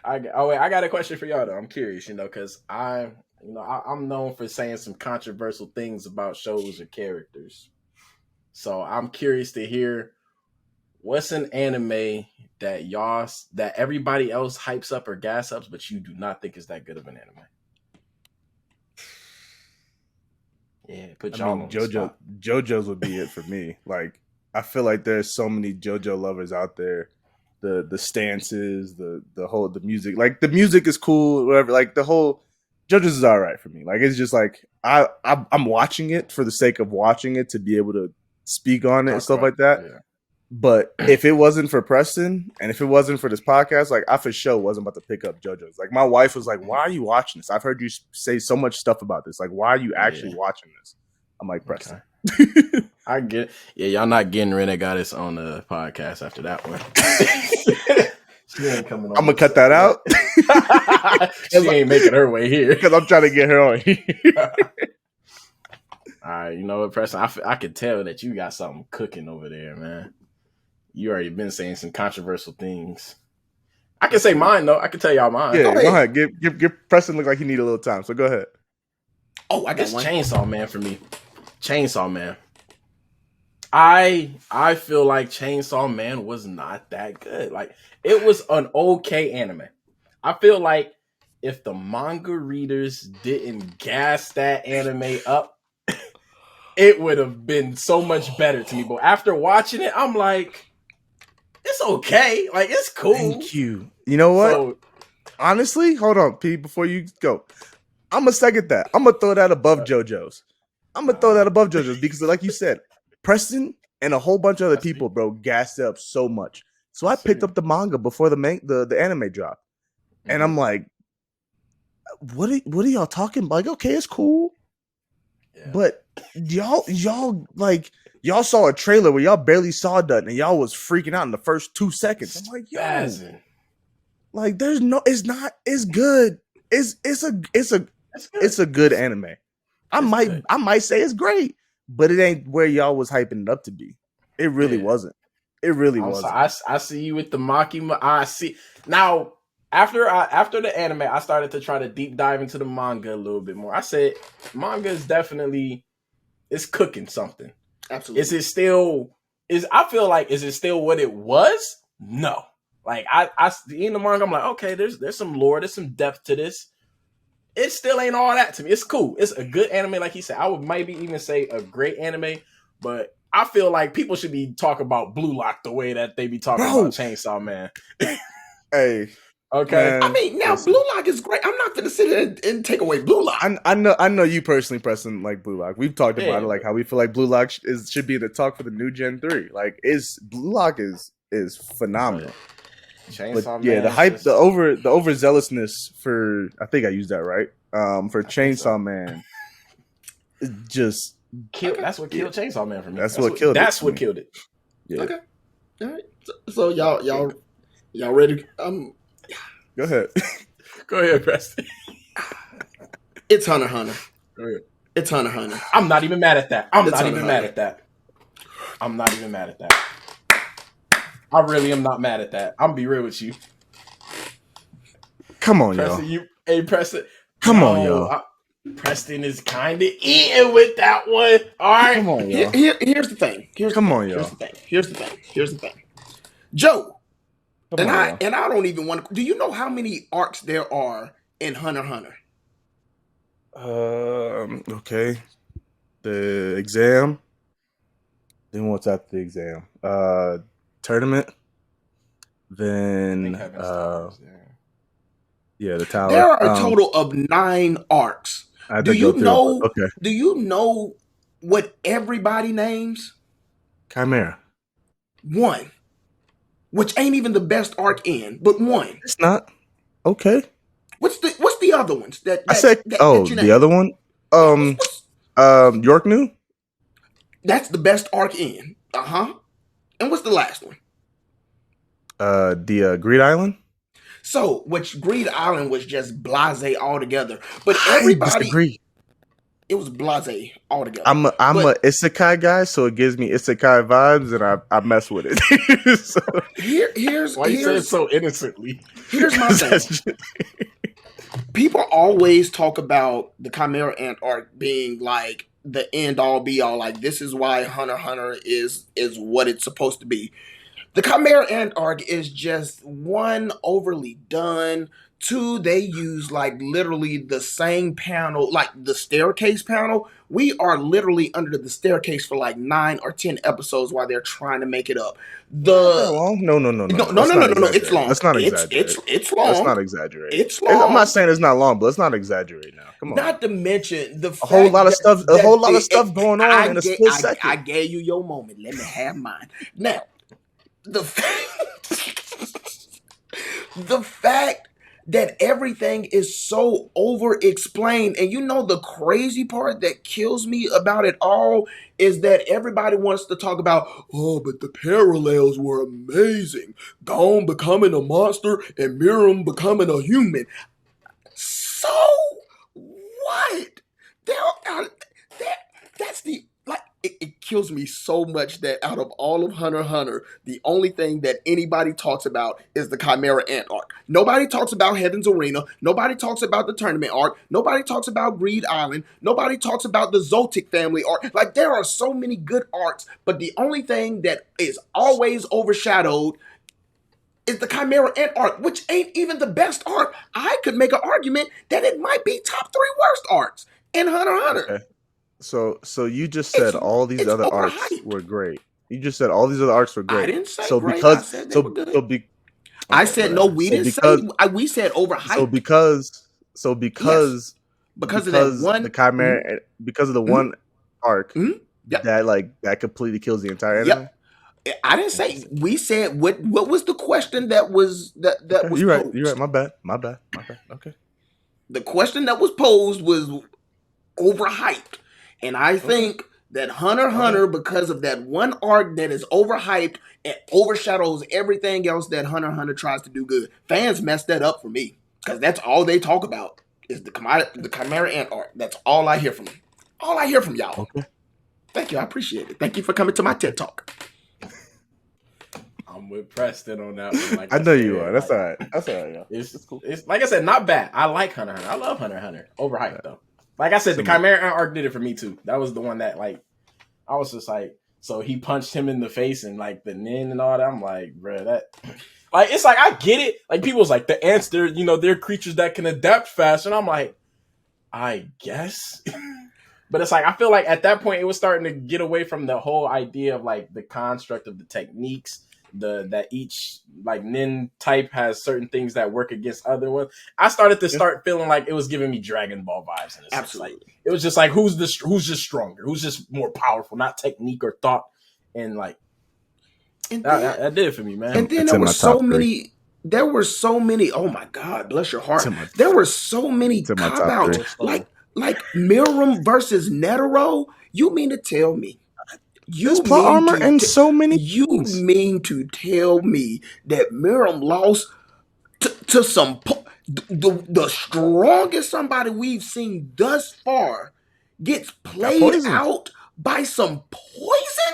I got a question for y'all though. I'm curious, because I'm known for saying some controversial things about shows or characters. So I'm curious to hear what's an anime that everybody else hypes up or gas ups, but you do not think is that good of an anime. Yeah, put y'all on the spot. JoJo's would be it for me. Like, I feel like there's so many JoJo lovers out there. The stances, the music. Like, the music is cool, whatever. Like, the whole JoJo's is all right for me. Like, it's just like I'm watching it for the sake of watching it to be able to speak on it and stuff like that. Yeah. But if it wasn't for Preston and if it wasn't for this podcast, like, I for sure wasn't about to pick up JoJo's. Like, my wife was like, "Why are you watching this? I've heard you say so much stuff about this. Like, why are you actually watching this?" I'm like, Preston. Okay. I get it. Yeah, y'all not getting Renegatis on the podcast after that one. She ain't coming on. I'm going to cut that out. She ain't making her way here. Because I'm trying to get her on here. All right, you know what, Preston? I could tell that you got something cooking over there, man. You already been saying some controversial things. I can say mine, though. I can tell y'all mine. Yeah, go ahead. Give Preston look like he need a little time, so go ahead. Oh, I guess Chainsaw Man for me. Chainsaw Man. I feel like Chainsaw Man was not that good. Like, it was an okay anime. I feel like if the manga readers didn't gas that anime up, it would have been so much better to me. But after watching it, I'm like, it's okay. Like, it's cool. Thank you. You know what? Honestly, hold on, P, before you go. I'm going to second that. I'm going to throw that above JoJo's. Because, like you said, Preston and a whole bunch of other people, bro, gassed up so much. So I picked up the manga before the anime dropped. And I'm like, what are y'all talking about? Like, okay, it's cool. Yeah. But y'all saw a trailer where y'all barely saw nothing and y'all was freaking out in the first 2 seconds. I'm like, yo. Like, it's good. It's a good anime. I might say it's great, but it ain't where y'all was hyping it up to be. It really wasn't. It really wasn't. I see you with the Maki. I see now. After the anime, I started to try to deep dive into the manga a little bit more. I said manga is definitely cooking something. Absolutely. Is it still what it was? No. Like I in the manga, I'm like, okay, there's some lore, there's some depth to this. it still ain't all that to me. It's cool. It's a good anime, like he said. I would maybe even say a great anime, but I feel like people should be talking about Blue Lock the way that they be talking about Chainsaw Man. Hey, okay. man, I mean, now listen. Blue Lock is great. I'm not gonna sit here and take away Blue Lock. I know you personally, Preston, like Blue Lock. We've talked about it, like how we feel like Blue Lock should be the talk for the new Gen 3. Like, Blue Lock is phenomenal. Chainsaw yeah, Man, the hype, the overzealousness for, I think I used that right. For Chainsaw Man, it just that's what killed Chainsaw Man for me. That's what killed it. That's what killed it. Yeah. Okay. All right. So y'all ready? Go ahead. Go ahead, Preston. It's Hunter x Hunter. Go ahead. It's Hunter x Hunter. I'm not even mad at that. I'm It's not Hunter even x mad Hunter. at that. I'm not even mad at that. I really am not mad at that. I'm gonna be real with you. Come on, Preston, y'all. Preston. Come on, y'all. Preston is kind of eating with that one. All right. Come on, y'all. Here's the thing. Here's the thing. Joe, I don't even want to. Do you know how many arcs there are in Hunter x Hunter? Okay. The exam. Then what's after the exam? Tournament. Then the tower. There are a total of 9 arcs. Do you know? Okay. Do you know what everybody names? Chimera. 1, which ain't even the best arc in, but 1. It's not. Okay. What's the other ones that I said? The other one. York New. That's the best arc in. And what's the last one? The Greed Island. So, which Greed Island was just blasé altogether, but everybody disagree. It was blasé altogether. I'm a isekai guy, so it gives me isekai vibes, and I mess with it. So, here's why you say it so innocently? Here's my thing. People always talk about the Chimera Ant arc being like the end all be all. Like, this is why Hunter x Hunter is what it's supposed to be. The Chimera Ant arc is just 1, overly done. 2, they use like literally the same panel, like the staircase panel. We are literally under the staircase for like 9 or 10 episodes while they're trying to make it up. No. It's long. Let's not exaggerate. It's long. Let's not exaggerate. It's long. I'm not saying it's not long, but let's not exaggerate now. Come on. Not to mention the a whole lot of stuff going on in a split second. I gave you your moment. Let me have mine. Now, the fact that everything is so over-explained, and you know the crazy part that kills me about it all is that everybody wants to talk about, but the parallels were amazing. Gon becoming a monster and Miriam becoming a human. So what? That's the it kills me so much that out of all of Hunter x Hunter, the only thing that anybody talks about is the Chimera Ant arc. Nobody talks about Heaven's Arena. Nobody talks about the tournament arc. Nobody talks about Greed Island. Nobody talks about the Zoltic family arc. Like, there are so many good arcs, but the only thing that is always overshadowed is the Chimera Ant arc, which ain't even the best arc. I could make an argument that it might be top 3 worst arcs in Hunter x Hunter. Okay. So you just said all these other arcs were great. You just said all these other arcs were great. I didn't say so great. Because I said so they were good. so be, I said no. We didn't say. We said overhyped. So because of that one, the Chimera, because of the one arc that completely kills the entire anime. Yep. I didn't say. We said what was the question that was that okay, was you're posed? You're right. My bad. Okay. The question that was posed was overhyped. And I think that Hunter x Hunter, because of that one arc that is overhyped and overshadows everything else that Hunter x Hunter tries to do good. Fans messed that up for me. Because that's all they talk about is the Chimera Ant arc. That's all I hear from them. All I hear from y'all. Okay. Thank you. I appreciate it. Thank you for coming to my TED Talk. I'm with Preston on that one. Like I know you are. That's all right. That's all right, y'all. It's cool. It's like I said, not bad. I like Hunter x Hunter. I love Hunter x Hunter. Overhyped though. Like I said, the Chimera arc did it for me too. That was the one that I was just like, so he punched him in the face and like the nin and all that. I'm like, bro, that it's like I get it. Like people's like the ants, they're creatures that can adapt fast, and I'm like, I guess. But it's like I feel like at that point it was starting to get away from the whole idea of like the construct of the techniques, that each like nin type has certain things that work against other ones. I started to start feeling like it was giving me Dragon Ball vibes in a sense. Absolutely. Like it was just like who's just stronger, who's just more powerful, not technique or thought, and like that did it for me, man. And then there were so many. There were so many. Oh my God, bless your heart. There were so many cop outs, like Miram versus Netero. You mean to tell me? There's plot armor and so many. You mean to tell me that Miram lost to some the strongest somebody we've seen thus far gets played out by some poison?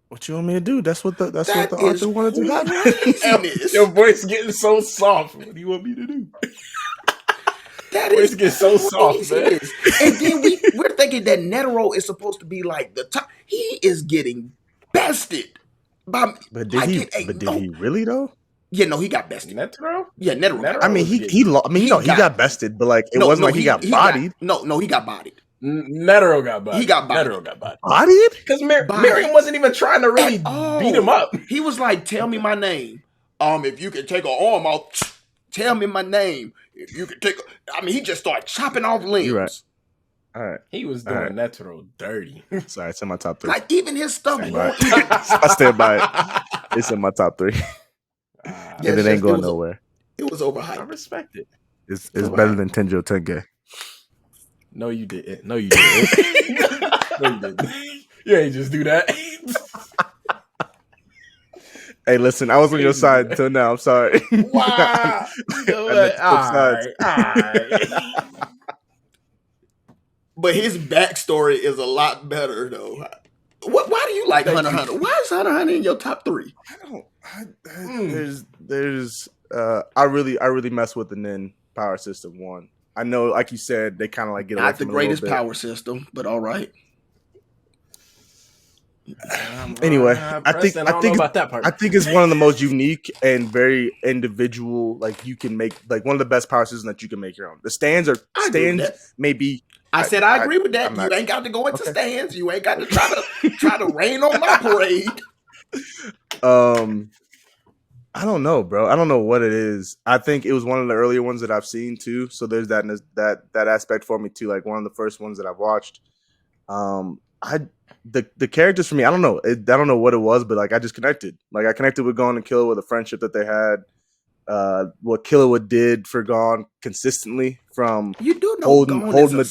What you want me to do? That's what the author wanted to happen. Your voice getting so soft. What do you want me to do? That is getting so soft, man. And then we're thinking that Netero is supposed to be like the top. He is getting bested by. But did he really though? Yeah, no, he got bested. Netero? Yeah, Netero. I mean, he got bested, but like it wasn't like he got bodied. He got bodied. Netero got bodied. He got bodied. Netero got bodied. Bodied? Because Miriam wasn't even trying to really beat him up. He was like, "Tell me my name. If you can take an arm off, tell me my name. If you can take." He just started chopping off limbs. You're right. All right. He was doing Netero dirty. Sorry, it's in my top 3. Like even his stuff. I stand by it. It's in my top 3. And it ain't going nowhere. It was overhyped. I respect it. It's better than Tenjo Tenge. No, you didn't. No, you didn't. No, you didn't. You ain't just do that. Hey, listen, I was on your side until now. I'm sorry. Wow. All right. But his backstory is a lot better, though. Why do you like Hunter x Hunter? Why is Hunter x Hunter in your top 3? I really mess with the Nin power system 1. I know, like you said, they kind of like get away not from the greatest power system, but all right. Anyway, I think about that part. I think it's one of the most unique and very individual. Like you can make like one of the best power systems that you can make your own. The stands maybe. I said I agree with that. You ain't got to go into stands. You ain't got to try to rain on my parade. I don't know, bro. I don't know what it is. I think it was one of the earlier ones that I've seen too. So there's that aspect for me too. Like one of the first ones that I've watched. The characters for me, I don't know. I don't know what it was, but like I just connected. Like I connected with Gon and Killua with a friendship that they had. What Killua did for Gon consistently from holding the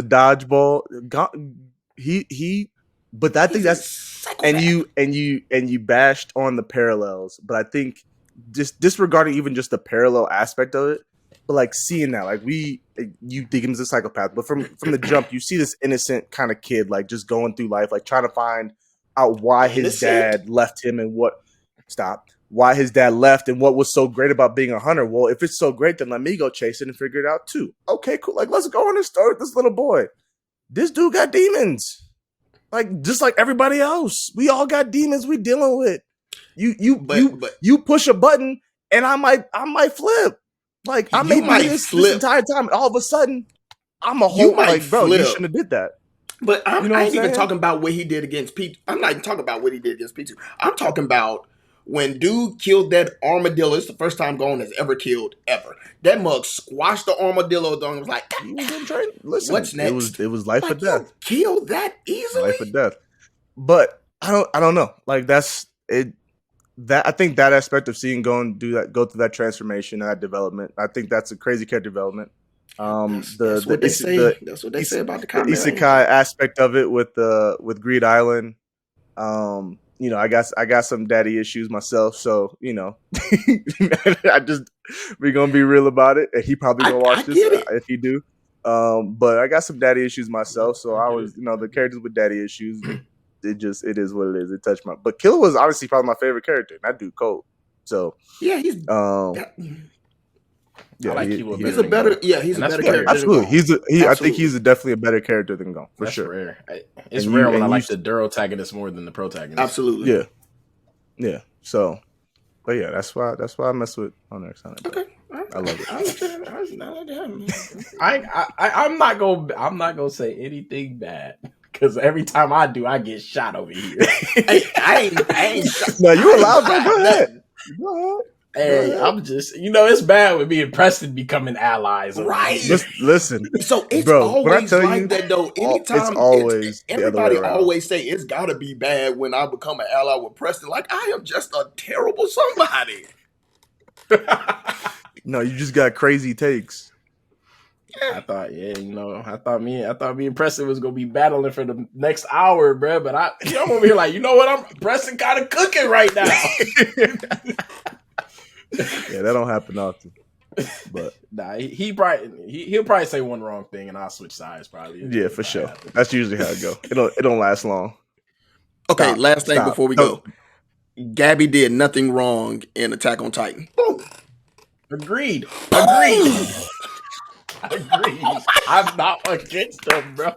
dodgeball. But I think that's and you bashed on the parallels. But I think just disregarding even just the parallel aspect of it, but like seeing that, like you think him as a psychopath, but from the jump, you see this innocent kind of kid, like just going through life, like trying to find out why his dad left him and why his dad left and what was so great about being a hunter. Well, if it's so great, then let me go chase it and figure it out too. Okay, cool. Like let's go on and start with this little boy. This dude got demons. Like just like everybody else. We all got demons we dealing with. You push a button and I might flip. Like I may be this entire time, and all of a sudden, I'm a whole like, bro, you shouldn't have did that. But I ain't even talking about what he did against P2. I'm not even talking about what he did against P2. I'm talking about when dude killed that armadillo. It's the first time Gon has ever killed ever. That mug squashed the armadillo and was like, listen, what's next? It was life or death. Killed that easily? Life or death. But I don't know. Like that's it. That I think that aspect of seeing go through that transformation and that development, I think that's a crazy character development. That's what they say about the comic. The isekai aspect of it with Greed Island. I got some daddy issues myself, so we're gonna be real about it. And he probably gonna watch this if he do. But I got some daddy issues myself, so I was the characters with daddy issues. It is what it is. It touched but Killua was honestly probably my favorite character. And that dude cold. So yeah, he's Killua. He's a better character. Absolutely. I think he's definitely a better character than Gon for sure. Rare. It's rare when I like the protagonist more than the protagonist. Absolutely. Yeah. So, but yeah, that's why I mess with Hunter x Hunter. Okay. I love it. I'm not gonna say anything bad because every time I do, I get shot over here. I ain't shot. No, you allowed, bro. Go ahead. Go ahead. Hey, I'm just, it's bad with me and Preston becoming allies. Right. Listen. So it's bro, always like that, though. Anytime it's always everybody always say it's got to be bad when I become an ally with Preston. Like I am just a terrible somebody. No, you just got crazy takes. I thought me and Preston was gonna be battling for the next hour, bro. But I'm over here like, you know what? Preston kind of cooking right now. Yeah, that don't happen often. But nah, he'll probably say one wrong thing and I'll switch sides probably. Yeah, for sure. That's usually how it go. It don't last long. Okay, last thing before we go. Gabby did nothing wrong in Attack on Titan. Agreed. I'm not against him, bro.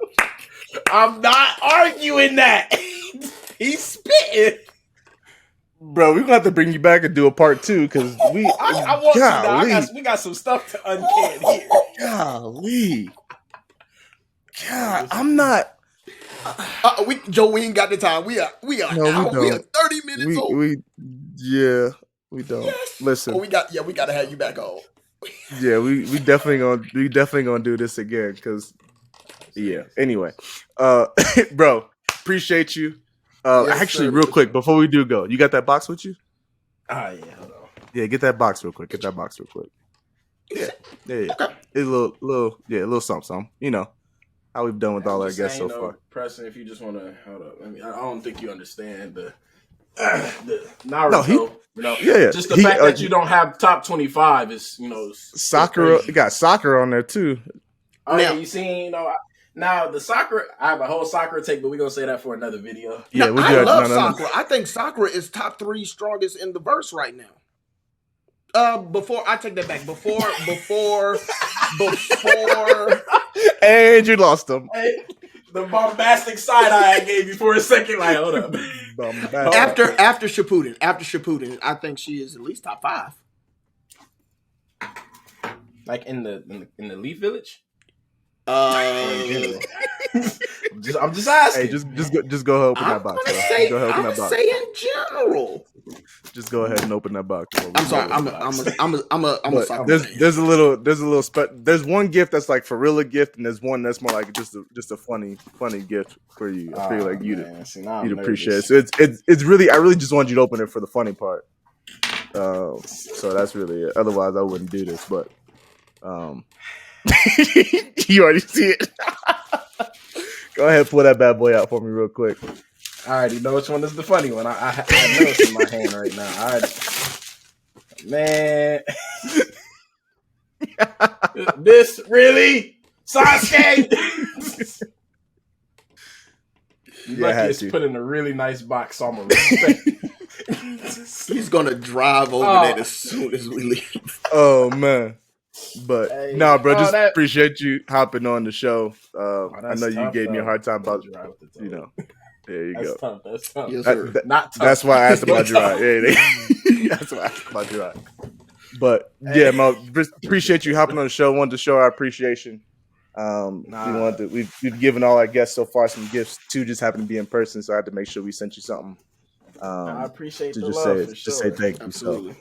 I'm not arguing that. He's spitting. Bro, we're gonna have to bring you back and do a part 2 because I want to now. We got some stuff to uncan here. Golly. God, I'm not. We ain't got the time. We are 30 minutes old. We don't. Yes. Listen. We got to have you back on. Yeah, we definitely gonna do this again because Anyway, bro, appreciate you. Yes, actually, real quick before we do go, you got that box with you? Yeah, hold on. Yeah, get that box real quick. Yeah. Okay. It's a little something. You know how we've done with all our guests so far. Preston, if you just want to hold up, I don't think you understand the Naruto. Just the fact that you don't have top 25 is Sakura. You got Sakura on there too. Oh yeah, you seen now the Sakura. I have a whole Sakura take, but we're gonna say that for another video. Yeah, I love Sakura. I think Sakura is top 3 strongest in the verse right now. Before I take that back. Before. And you lost them. Hey, the bombastic side eye I gave you for a second. Like, hold up. After Shippuden, I think she is at least top 5. Like in the Leaf Village. I'm just asking. Hey, just go ahead and open that box. I'm say in general. Just go ahead and open that box. I'm sorry. I'm a there's a little there's one gift that's like for real a gift, and there's one that's more like just a funny gift for you. I feel like you'd appreciate it. So it's really, I really just want you to open it for the funny part. So that's really it. Otherwise, I wouldn't do this. But you already see it. Go ahead, pull that bad boy out for me real quick. I already know which one is the funny one. I know it's in my hand right now. Man, this really Sasuke. Lucky it's put in a really nice box, so I'm gonna respect. He's gonna drive over there as soon as we leave. Oh man. But bro, just appreciate you hopping on the show. I know you gave me a hard time about, there you go. Tough. That's tough. Yes, sir. Not tough. That's why I asked about your ride. That's why I asked about your ride. But Mo, appreciate you hopping on the show. Wanted to show our appreciation. We've given all our guests so far some gifts. 2 just happened to be in person, so I had to make sure we sent you something. I appreciate to the just love. say say thank you. So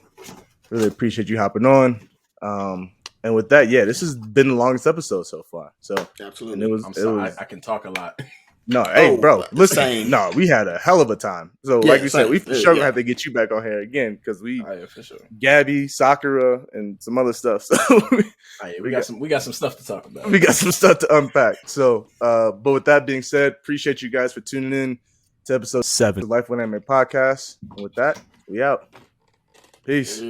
really appreciate you hopping on. And with that, this has been the longest episode so far. So absolutely, and I can talk a lot. No, bro, listen. No, we had a hell of a time. So, like we said, we for sure have to get you back on here again because for sure. Gabby, Sakura, and some other stuff. So we got some stuff to talk about. We got some stuff to unpack. So, but with that being said, appreciate you guys for tuning in to episode 7 of the Life One Anime Podcast. And with that, we out. Peace.